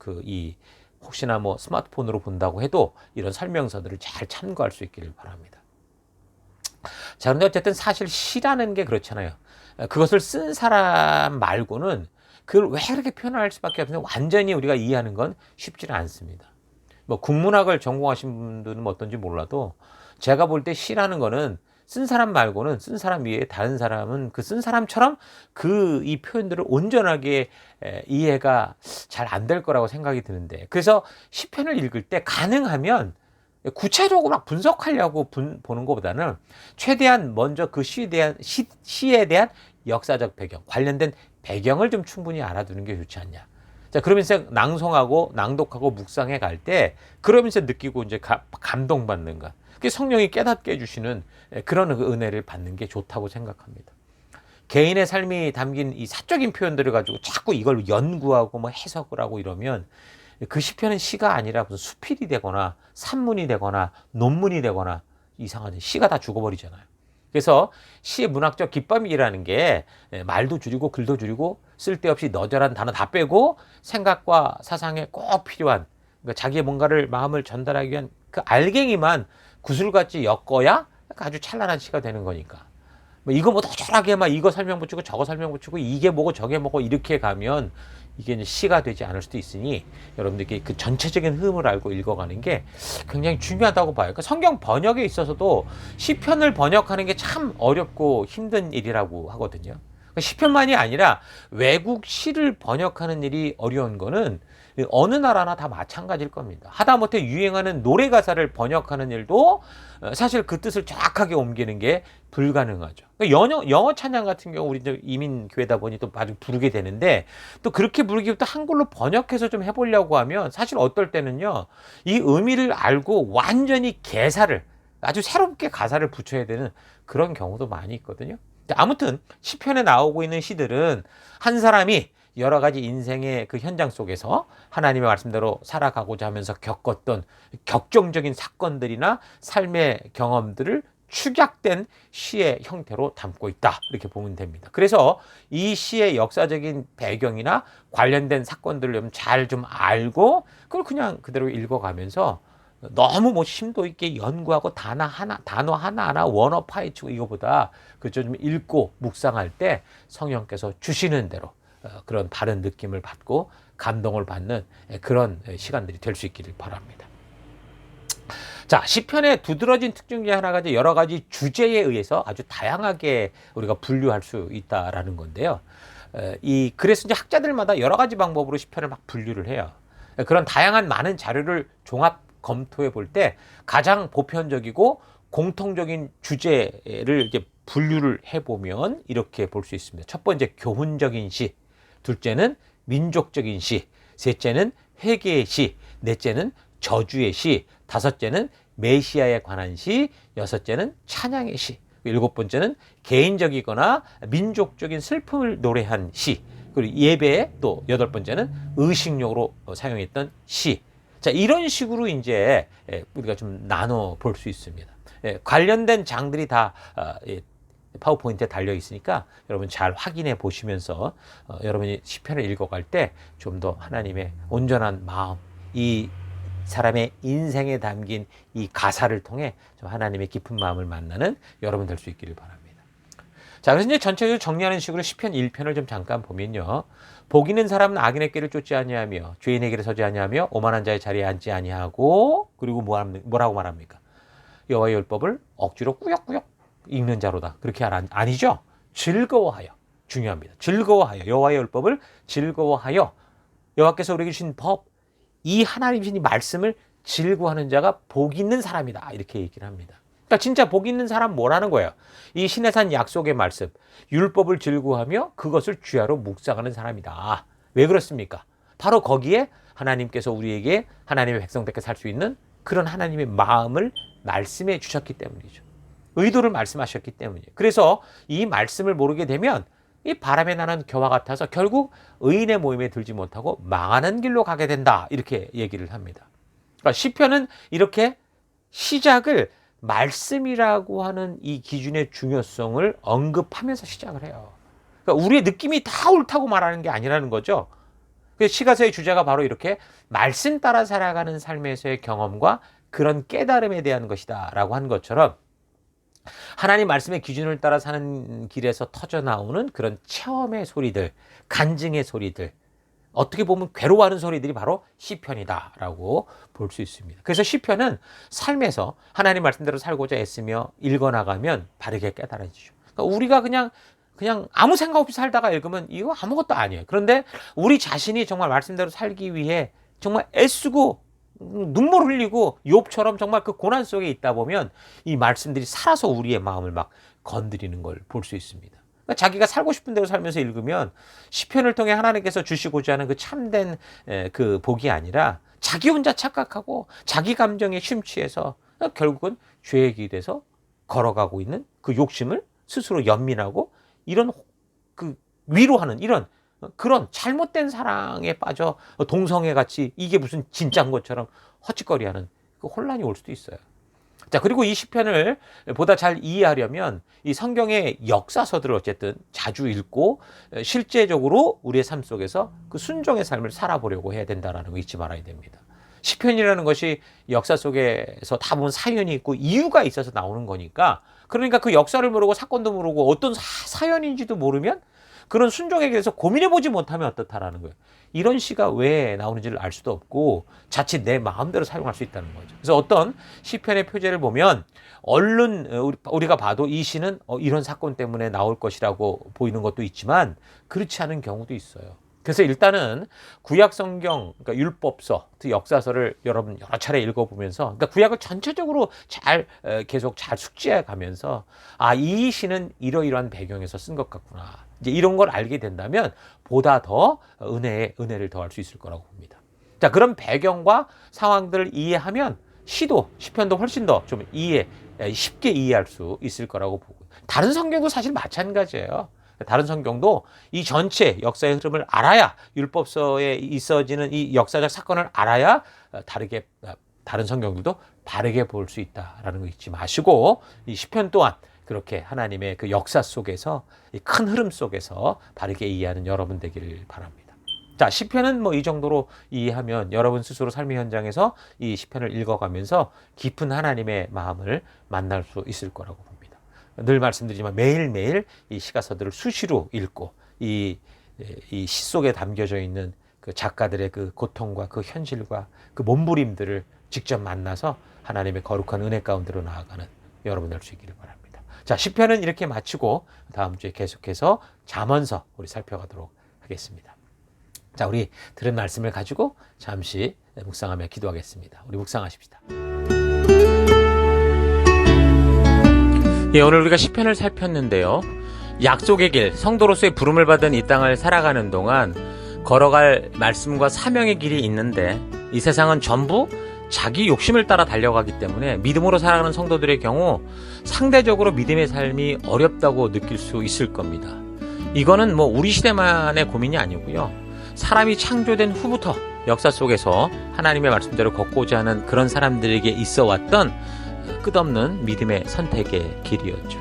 혹시나 뭐 스마트폰으로 본다고 해도 이런 설명서들을 잘 참고할 수 있기를 바랍니다. 자, 그런데 어쨌든 사실 시라는 게 그렇잖아요. 그것을 쓴 사람 말고는 그걸 왜 그렇게 표현할 수밖에 없는데 완전히 우리가 이해하는 건 쉽지는 않습니다. 뭐 국문학을 전공하신 분들은 뭐 어떤지 몰라도 제가 볼 때 시라는 거는 쓴 사람 말고는 쓴 사람 위에 다른 사람은 그 쓴 사람처럼 이 표현들을 온전하게 이해가 잘 안 될 거라고 생각이 드는데, 그래서 시편을 읽을 때 가능하면 구체적으로 막 분석하려고 보는 것보다는 최대한 먼저 그 시에 대한 역사적 배경, 관련된 배경을 좀 충분히 알아두는 게 좋지 않냐. 자, 그러면서 낭송하고 낭독하고 묵상해 갈 때 그러면서 느끼고 이제 감동받는 것. 그게 성령이 깨닫게 해주시는 그런 은혜를 받는 게 좋다고 생각합니다. 개인의 삶이 담긴 이 사적인 표현들을 가지고 자꾸 이걸 연구하고 뭐 해석을 하고 이러면 그 시편은 시가 아니라 무슨 수필이 되거나 산문이 되거나 논문이 되거나 이상하죠. 시가 다 죽어버리잖아요. 그래서 시의 문학적 기법이라는 게 말도 줄이고 글도 줄이고 쓸데없이 너절한 단어 다 빼고 생각과 사상에 꼭 필요한, 그러니까 자기의 뭔가를 마음을 전달하기 위한 그 알갱이만 구슬같이 엮어야 아주 찬란한 시가 되는 거니까. 뭐 이거 뭐 너절하게 막 이거 설명 붙이고 저거 설명 붙이고 이게 뭐고 저게 뭐고 이렇게 가면 이게 이제 시가 되지 않을 수도 있으니 여러분들께 그 전체적인 흐름을 알고 읽어가는 게 굉장히 중요하다고 봐요. 그러니까 성경 번역에 있어서도 시편을 번역하는 게 참 어렵고 힘든 일이라고 하거든요. 그러니까 시편만이 아니라 외국 시를 번역하는 일이 어려운 거는 어느 나라나 다 마찬가지일 겁니다. 하다못해 유행하는 노래 가사를 번역하는 일도 사실 그 뜻을 정확하게 옮기는 게 불가능하죠. 그러니까 영어 찬양 같은 경우 우리 이민 교회다 보니 또 아주 부르게 되는데, 또 그렇게 부르기부터 한글로 번역해서 좀 해보려고 하면 사실 어떨 때는요, 이 의미를 알고 완전히 개사를 아주 새롭게 가사를 붙여야 되는 그런 경우도 많이 있거든요. 아무튼 시편에 나오고 있는 시들은 한 사람이 여러 가지 인생의 그 현장 속에서 하나님의 말씀대로 살아가고자 하면서 겪었던 격정적인 사건들이나 삶의 경험들을 축약된 시의 형태로 담고 있다, 이렇게 보면 됩니다. 그래서 이 시의 역사적인 배경이나 관련된 사건들을 잘 좀 알고 그걸 그냥 그대로 읽어가면서 너무 뭐 심도 있게 연구하고 단어 하나하나 원어 파헤치고 이거보다 그저 좀 읽고 묵상할 때 성령께서 주시는 대로 그런 바른 느낌을 받고 감동을 받는 그런 시간들이 될 수 있기를 바랍니다. 자, 시편의 두드러진 특징 중에 하나가 이제 여러 가지 주제에 의해서 아주 다양하게 우리가 분류할 수 있다라는 건데요. 그래서 이제 학자들마다 여러 가지 방법으로 시편을 막 분류를 해요. 그런 다양한 많은 자료를 종합 검토해 볼 때 가장 보편적이고 공통적인 주제를 이제 분류를 해보면 이렇게 볼 수 있습니다. 첫 번째, 교훈적인 시. 둘째는 민족적인 시. 셋째는 회개의 시. 넷째는 저주의 시. 다섯째는 메시아에 관한 시. 여섯째는 찬양의 시. 일곱 번째는 개인적이거나 민족적인 슬픔을 노래한 시. 그리고 예배에 또 여덟 번째는 의식용으로 사용했던 시. 자, 이런 식으로 이제 우리가 좀 나눠 볼 수 있습니다. 관련된 장들이 다 파워포인트에 달려 있으니까 여러분 잘 확인해 보시면서 여러분이 시편을 읽어갈 때 좀 더 하나님의 온전한 마음, 이 사람의 인생에 담긴 이 가사를 통해 좀 하나님의 깊은 마음을 만나는 여러분 될 수 있기를 바랍니다. 자, 그래서 이제 전체적으로 정리하는 식으로 시편 1편을 좀 잠깐 보면요. 복 있는 사람은 악인의 길을 쫓지 아니하며 죄인의 길에 서지 아니하며 오만한 자의 자리에 앉지 아니하고, 그리고 뭐라고 말합니까? 여호와의 율법을 억지로 꾸역꾸역 읽는 자로다. 그렇게 아니죠. 즐거워하여. 중요합니다. 즐거워하여. 여호와의 율법을 즐거워하여. 여호와께서 우리에게 주신 법, 이 하나님 주신 이 말씀을 즐거워하는 자가 복 있는 사람이다. 이렇게 얘기를 합니다. 그러니까 진짜 복 있는 사람 뭐라는 거예요? 이 신의 산 약속의 말씀, 율법을 즐거워하며 그것을 주야로 묵상하는 사람이다. 왜 그렇습니까? 바로 거기에 하나님께서 우리에게 하나님의 백성답게 살 수 있는 그런 하나님의 마음을 말씀해 주셨기 때문이죠. 의도를 말씀하셨기 때문이에요. 그래서 이 말씀을 모르게 되면 이 바람에 나는 겨와 같아서 결국 의인의 모임에 들지 못하고 망하는 길로 가게 된다. 이렇게 얘기를 합니다. 그러니까 시편은 이렇게 시작을 말씀이라고 하는 이 기준의 중요성을 언급하면서 시작을 해요. 그러니까 우리의 느낌이 다 옳다고 말하는 게 아니라는 거죠. 시가서의 주제가 바로 이렇게 말씀 따라 살아가는 삶에서의 경험과 그런 깨달음에 대한 것이다 라고 한 것처럼 하나님 말씀의 기준을 따라 사는 길에서 터져 나오는 그런 체험의 소리들, 간증의 소리들, 어떻게 보면 괴로워하는 소리들이 바로 시편이다라고 볼 수 있습니다. 그래서 시편은 삶에서 하나님 말씀대로 살고자 애쓰며 읽어나가면 바르게 깨달아지죠. 그러니까 우리가 그냥 아무 생각 없이 살다가 읽으면 이거 아무것도 아니에요. 그런데 우리 자신이 정말 말씀대로 살기 위해 정말 애쓰고 눈물 흘리고 욥처럼 정말 그 고난 속에 있다 보면 이 말씀들이 살아서 우리의 마음을 막 건드리는 걸 볼 수 있습니다. 그러니까 자기가 살고 싶은 대로 살면서 읽으면 시편을 통해 하나님께서 주시고자 하는 그 참된 그 복이 아니라 자기 혼자 착각하고 자기 감정에 심취해서 결국은 죄의 길에서 걸어가고 있는 그 욕심을 스스로 연민하고 이런 그 위로하는 이런 그런 잘못된 사랑에 빠져 동성애 같이 이게 무슨 진짜인 것처럼 헛짓거리하는 그 혼란이 올 수도 있어요. 자, 그리고 이 시편을 보다 잘 이해하려면 이 성경의 역사서들을 어쨌든 자주 읽고 실제적으로 우리의 삶 속에서 그 순종의 삶을 살아보려고 해야 된다는 거 잊지 말아야 됩니다. 시편이라는 것이 역사 속에서 다 보면 사연이 있고 이유가 있어서 나오는 거니까, 그러니까 그 역사를 모르고 사건도 모르고 어떤 사연인지도 모르면 그런 순종에 대해서 고민해보지 못하면 어떻다라는 거예요. 이런 시가 왜 나오는지를 알 수도 없고 자칫 내 마음대로 사용할 수 있다는 거죠. 그래서 어떤 시편의 표제를 보면 얼른 우리가 봐도 이 시는 이런 사건 때문에 나올 것이라고 보이는 것도 있지만 그렇지 않은 경우도 있어요. 그래서 일단은 구약 성경, 그러니까 율법서, 역사서를 여러분 여러 차례 읽어보면서, 그러니까 구약을 전체적으로 계속 잘 숙지해 가면서, 이 시는 이러이러한 배경에서 쓴 것 같구나. 이제 이런 걸 알게 된다면 보다 더 은혜를 더할 수 있을 거라고 봅니다. 자, 그런 배경과 상황들을 이해하면 시편도 훨씬 더 좀 쉽게 이해할 수 있을 거라고 보고, 다른 성경도 사실 마찬가지예요. 다른 성경도 이 전체 역사의 흐름을 알아야, 율법서에 있어지는 이 역사적 사건을 알아야 다른 성경들도 바르게 볼 수 있다라는 거 잊지 마시고, 이 시편 또한 그렇게 하나님의 그 역사 속에서, 이 큰 흐름 속에서 바르게 이해하는 여러분 되기를 바랍니다. 자, 시편은 이 정도로 이해하면 여러분 스스로 삶의 현장에서 이 시편을 읽어가면서 깊은 하나님의 마음을 만날 수 있을 거라고 봅니다. 늘 말씀드리지만 매일매일 이 시가서들을 수시로 읽고 이 시 속에 담겨져 있는 그 작가들의 그 고통과 그 현실과 그 몸부림들을 직접 만나서 하나님의 거룩한 은혜 가운데로 나아가는 여러분 될 수 있기를 바랍니다. 자, 시편은 이렇게 마치고 다음 주에 계속해서 잠언서 우리 살펴가도록 하겠습니다. 자, 우리 들은 말씀을 가지고 잠시 묵상하며 기도하겠습니다. 우리 묵상하십시다. 예, 오늘 우리가 시편을 살폈는데요. 약속의 길, 성도로서의 부름을 받은 이 땅을 살아가는 동안 걸어갈 말씀과 사명의 길이 있는데, 이 세상은 전부 자기 욕심을 따라 달려가기 때문에 믿음으로 살아가는 성도들의 경우 상대적으로 믿음의 삶이 어렵다고 느낄 수 있을 겁니다. 이거는 우리 시대만의 고민이 아니고요. 사람이 창조된 후부터 역사 속에서 하나님의 말씀대로 걷고자 하는 그런 사람들에게 있어 왔던 끝없는 믿음의 선택의 길이었죠.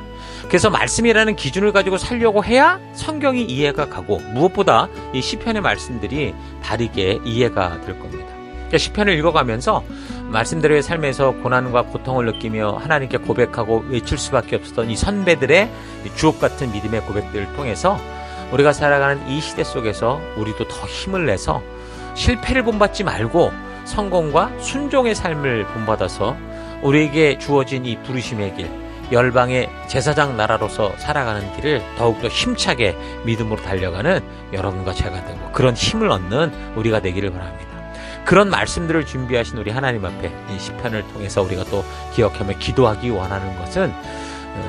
그래서 말씀이라는 기준을 가지고 살려고 해야 성경이 이해가 가고, 무엇보다 이 시편의 말씀들이 바르게 이해가 될 겁니다. 그러니까 시편을 읽어가면서 말씀대로의 삶에서 고난과 고통을 느끼며 하나님께 고백하고 외칠 수밖에 없었던 이 선배들의 주옥같은 믿음의 고백들을 통해서 우리가 살아가는 이 시대 속에서 우리도 더 힘을 내서 실패를 본받지 말고 성공과 순종의 삶을 본받아서 우리에게 주어진 이 부르심의 길, 열방의 제사장 나라로서 살아가는 길을 더욱더 힘차게 믿음으로 달려가는 여러분과 제가 되고, 그런 힘을 얻는 우리가 되기를 바랍니다. 그런 말씀들을 준비하신 우리 하나님 앞에 이 시편을 통해서 우리가 또 기억하며 기도하기 원하는 것은,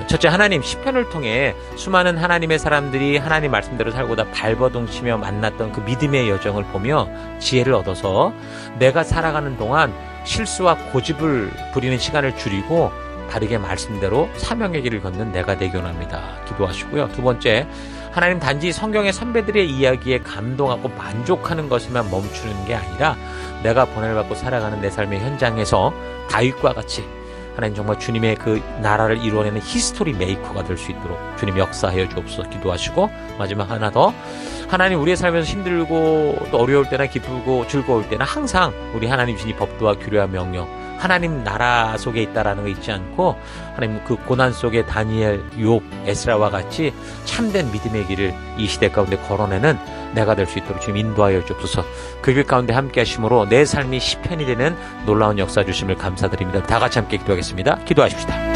첫째, 하나님, 시편을 통해 수많은 하나님의 사람들이 하나님 말씀대로 살고다 발버둥치며 만났던 그 믿음의 여정을 보며 지혜를 얻어서 내가 살아가는 동안 실수와 고집을 부리는 시간을 줄이고 바르게 말씀대로 사명의 길을 걷는 내가 되기 원합니다. 기도하시고요. 두 번째, 하나님, 단지 성경의 선배들의 이야기에 감동하고 만족하는 것에만 멈추는 게 아니라 내가 번호를 받고 살아가는 내 삶의 현장에서 다윗과 같이 하나님 정말 주님의 그 나라를 이루어내는 히스토리 메이커가 될 수 있도록 주님 역사하여 주옵소서. 기도하시고, 마지막 하나 더, 하나님, 우리의 삶에서 힘들고 또 어려울 때나 기쁘고 즐거울 때나 항상 우리 하나님 주신 이 법도와 규례와 명령, 하나님 나라 속에 있다라는 거 잊지 않고 하나님 그 고난 속에 다니엘, 욥, 에스라와 같이 참된 믿음의 길을 이 시대 가운데 걸어내는 내가 될 수 있도록 주님 인도하여 주옵소서. 그 길 가운데 함께 하심으로 내 삶이 시편이 되는 놀라운 역사 주심을 감사드립니다. 다 같이 함께 기도하겠습니다. 기도하십시다.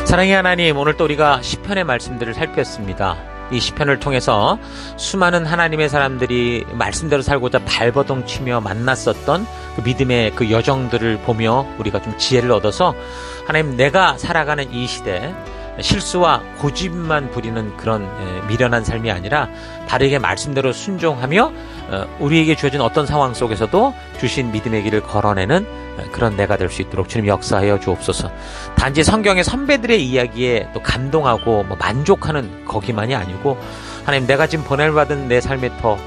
사랑의 하나님, 오늘 또 우리가 시편의 말씀들을 살폈습니다. 이 시편을 통해서 수많은 하나님의 사람들이 말씀대로 살고자 발버둥 치며 만났었던 그 믿음의 그 여정들을 보며 우리가 좀 지혜를 얻어서 하나님, 내가 살아가는 이 시대 실수와 고집만 부리는 그런 미련한 삶이 아니라 바르게 말씀대로 순종하며 우리에게 주어진 어떤 상황 속에서도 주신 믿음의 길을 걸어내는 그런 내가 될 수 있도록 주님 역사하여 주옵소서. 단지 성경의 선배들의 이야기에 또 감동하고 만족하는 거기만이 아니고 하나님, 내가 지금 보낼받은 내 삶의 터,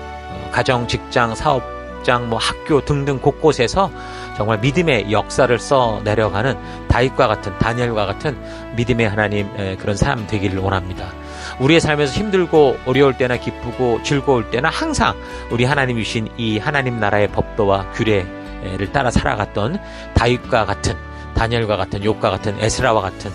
가정, 직장, 사업장, 학교 등등 곳곳에서 정말 믿음의 역사를 써 내려가는 다윗과 같은, 다니엘과 같은 믿음의 하나님 그런 사람 되기를 원합니다. 우리의 삶에서 힘들고 어려울 때나 기쁘고 즐거울 때나 항상 우리 하나님 주신 이 하나님 나라의 법도와 규례를 따라 살아갔던 다윗과 같은, 다니엘과 같은, 욥과 같은, 에스라와 같은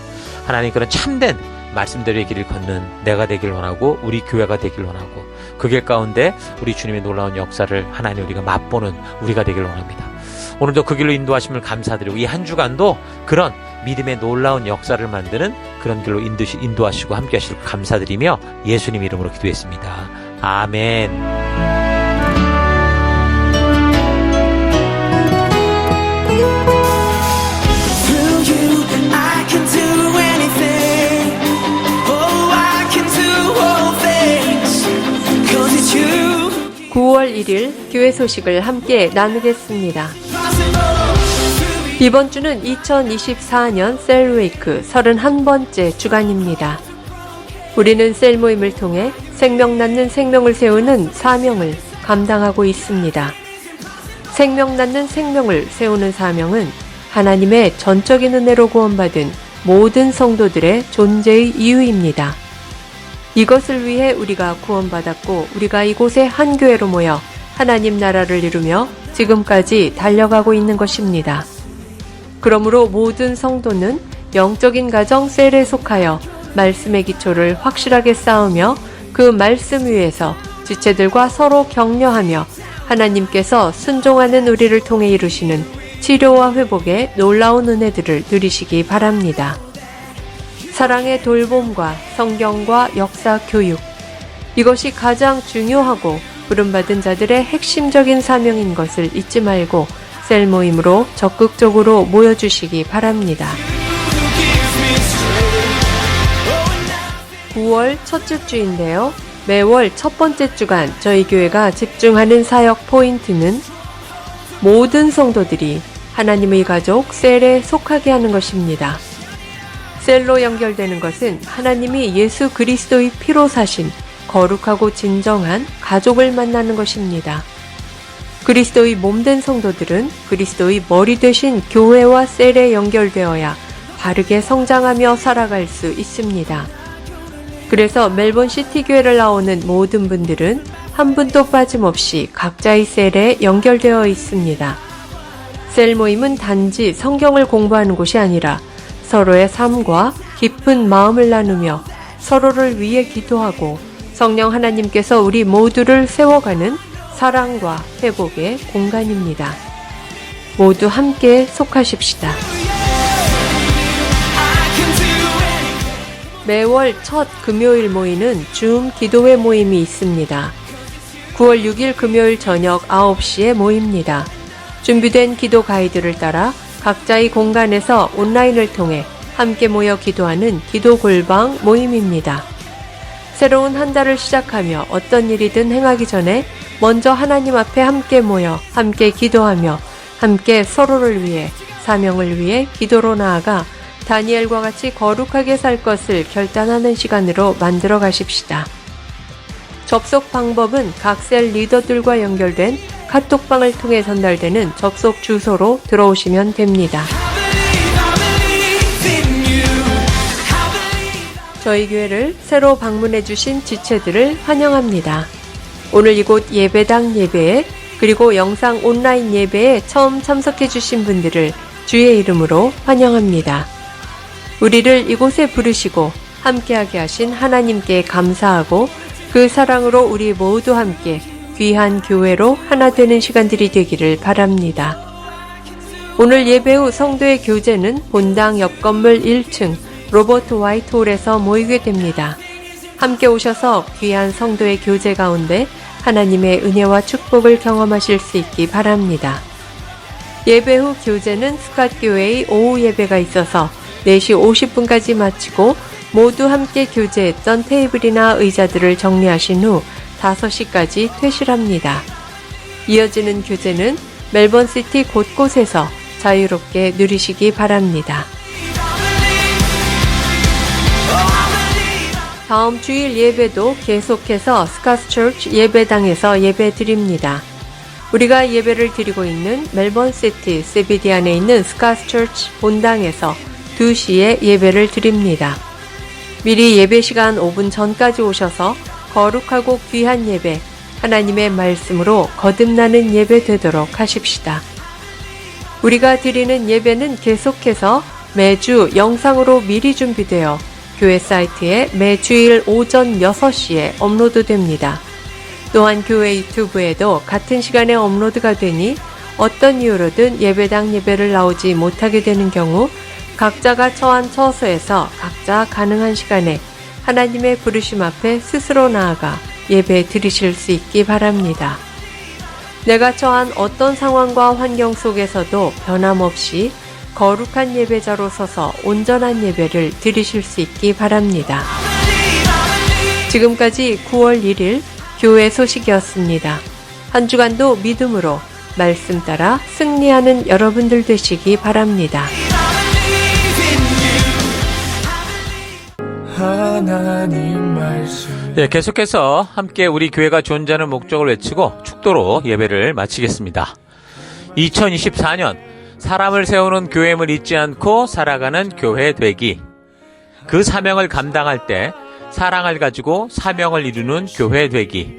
하나님 그런 참된 말씀대로의 길을 걷는 내가 되길 원하고 우리 교회가 되길 원하고 그 길 가운데 우리 주님의 놀라운 역사를 하나님 우리가 맛보는 우리가 되길 원합니다. 오늘도 그 길로 인도하심을 감사드리고 이 한 주간도 그런 믿음의 놀라운 역사를 만드는 그런 길로 인도하시고 함께 하시길 감사드리며 예수님 이름으로 기도했습니다. 아멘. Through you, I can do anything. Oh, I can do all things. 'Cause it's you. 9월 1일 교회 소식을 함께 나누겠습니다. 이번 주는 2024년 셀웨이크 31번째 주간입니다. 우리는 셀 모임을 통해 생명 낳는 생명을 세우는 사명을 감당하고 있습니다. 생명 낳는 생명을 세우는 사명은 하나님의 전적인 은혜로 구원받은 모든 성도들의 존재의 이유입니다. 이것을 위해 우리가 구원받았고 우리가 이곳에 한 교회로 모여 하나님 나라를 이루며 지금까지 달려가고 있는 것입니다. 그러므로 모든 성도는 영적인 가정 셀에 속하여 말씀의 기초를 확실하게 쌓으며 그 말씀 위에서 지체들과 서로 격려하며 하나님께서 순종하는 우리를 통해 이루시는 치료와 회복의 놀라운 은혜들을 누리시기 바랍니다. 사랑의 돌봄과 성경과 역사 교육, 이것이 가장 중요하고 부름받은 자들의 핵심적인 사명인 것을 잊지 말고 셀 모임으로 적극적으로 모여주시기 바랍니다. 9월 첫째 주인데요. 매월 첫 번째 주간 저희 교회가 집중하는 사역 포인트는 모든 성도들이 하나님의 가족 셀에 속하게 하는 것입니다. 셀로 연결되는 것은 하나님이 예수 그리스도의 피로 사신 거룩하고 진정한 가족을 만나는 것입니다. 그리스도의 몸된 성도들은 그리스도의 머리 되신 교회와 셀에 연결되어야 바르게 성장하며 살아갈 수 있습니다. 그래서 멜본 시티 교회를 나오는 모든 분들은 한 분도 빠짐없이 각자의 셀에 연결되어 있습니다. 셀 모임은 단지 성경을 공부하는 곳이 아니라 서로의 삶과 깊은 마음을 나누며 서로를 위해 기도하고 성령 하나님께서 우리 모두를 세워가는 사랑과 회복의 공간입니다. 모두 함께 속하십시다. 매월 첫 금요일 모이는 줌 기도회 모임이 있습니다. 9월 6일 금요일 저녁 9시에 모입니다. 준비된 기도 가이드를 따라 각자의 공간에서 온라인을 통해 함께 모여 기도하는 기도 골방 모임입니다. 새로운 한 달을 시작하며 어떤 일이든 행하기 전에 먼저 하나님 앞에 함께 모여 함께 기도하며 함께 서로를 위해 사명을 위해 기도로 나아가 다니엘과 같이 거룩하게 살 것을 결단하는 시간으로 만들어 가십시다. 접속 방법은 각 셀 리더들과 연결된 카톡방을 통해 전달되는 접속 주소로 들어오시면 됩니다. 저희 교회를 새로 방문해 주신 지체들을 환영합니다. 오늘 이곳 예배당 예배에 그리고 영상 온라인 예배에 처음 참석해 주신 분들을 주의 이름으로 환영합니다. 우리를 이곳에 부르시고 함께하게 하신 하나님께 감사하고 그 사랑으로 우리 모두 함께 귀한 교회로 하나 되는 시간들이 되기를 바랍니다. 오늘 예배 후 성도의 교제는 본당 옆 건물 1층 로버트 화이트홀에서 모이게 됩니다. 함께 오셔서 귀한 성도의 교제 가운데 하나님의 은혜와 축복을 경험하실 수 있기 바랍니다. 예배 후 교제는 스캇교회의 오후 예배가 있어서 4시 50분까지 마치고 모두 함께 교제했던 테이블이나 의자들을 정리하신 후 5시까지 퇴실합니다. 이어지는 교제는 멜번시티 곳곳에서 자유롭게 누리시기 바랍니다. 다음 주일 예배도 계속해서 스캇처치 예배당에서 예배 드립니다. 우리가 예배를 드리고 있는 멜번시티 CBD 안에 있는 스캇처치 본당에서 2시에 예배를 드립니다. 미리 예배 시간 5분 전까지 오셔서 거룩하고 귀한 예배, 하나님의 말씀으로 거듭나는 예배 되도록 하십시다. 우리가 드리는 예배는 계속해서 매주 영상으로 미리 준비되어 교회 사이트에 매주일 오전 6시에 업로드됩니다. 또한 교회 유튜브에도 같은 시간에 업로드가 되니 어떤 이유로든 예배당 예배를 나오지 못하게 되는 경우 각자가 처한 처소에서 각자 가능한 시간에 하나님의 부르심 앞에 스스로 나아가 예배 드리실 수 있기 바랍니다. 내가 처한 어떤 상황과 환경 속에서도 변함없이 거룩한 예배자로 서서 온전한 예배를 드리실 수 있기 바랍니다. 지금까지 9월 1일 교회 소식이었습니다. 한 주간도 믿음으로 말씀 따라 승리하는 여러분들 되시기 바랍니다. 하나님 말씀 계속해서 함께 우리 교회가 존재하는 목적을 외치고 축도로 예배를 마치겠습니다. 2024년 사람을 세우는 교회임을 잊지 않고 살아가는 교회 되기. 그 사명을 감당할 때 사랑을 가지고 사명을 이루는 교회 되기.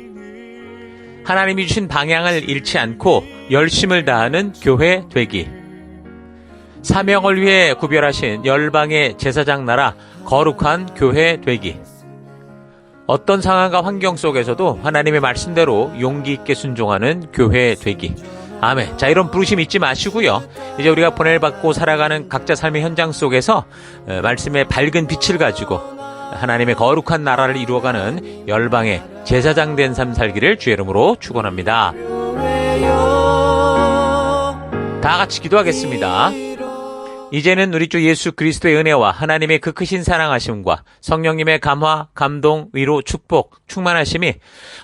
하나님이 주신 방향을 잃지 않고 열심을 다하는 교회 되기. 사명을 위해 구별하신 열방의 제사장 나라 거룩한 교회 되기. 어떤 상황과 환경 속에서도 하나님의 말씀대로 용기 있게 순종하는 교회 되기. 아멘. 자, 이런 부르심 잊지 마시고요. 이제 우리가 보냄받고 살아가는 각자 삶의 현장 속에서 말씀의 밝은 빛을 가지고 하나님의 거룩한 나라를 이루어가는 열방의 제사장 된 삶 살기를 주의 이름으로 축원합니다. 다 같이 기도하겠습니다. 이제는 우리 주 예수 그리스도의 은혜와 하나님의 그 크신 사랑하심과 성령님의 감화, 감동, 위로, 축복, 충만하심이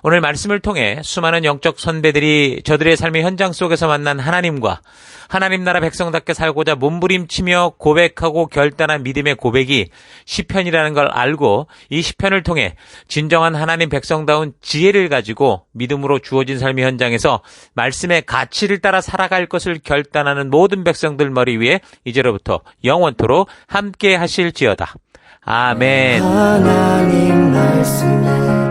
오늘 말씀을 통해 수많은 영적 선배들이 저들의 삶의 현장 속에서 만난 하나님과 하나님 나라 백성답게 살고자 몸부림치며 고백하고 결단한 믿음의 고백이 시편이라는 걸 알고 이 시편을 통해 진정한 하나님 백성다운 지혜를 가지고 믿음으로 주어진 삶의 현장에서 말씀의 가치를 따라 살아갈 것을 결단하는 모든 백성들 머리 위에 이제로부터 영원토록 함께 하실지어다. 아멘. 하나님 말씀에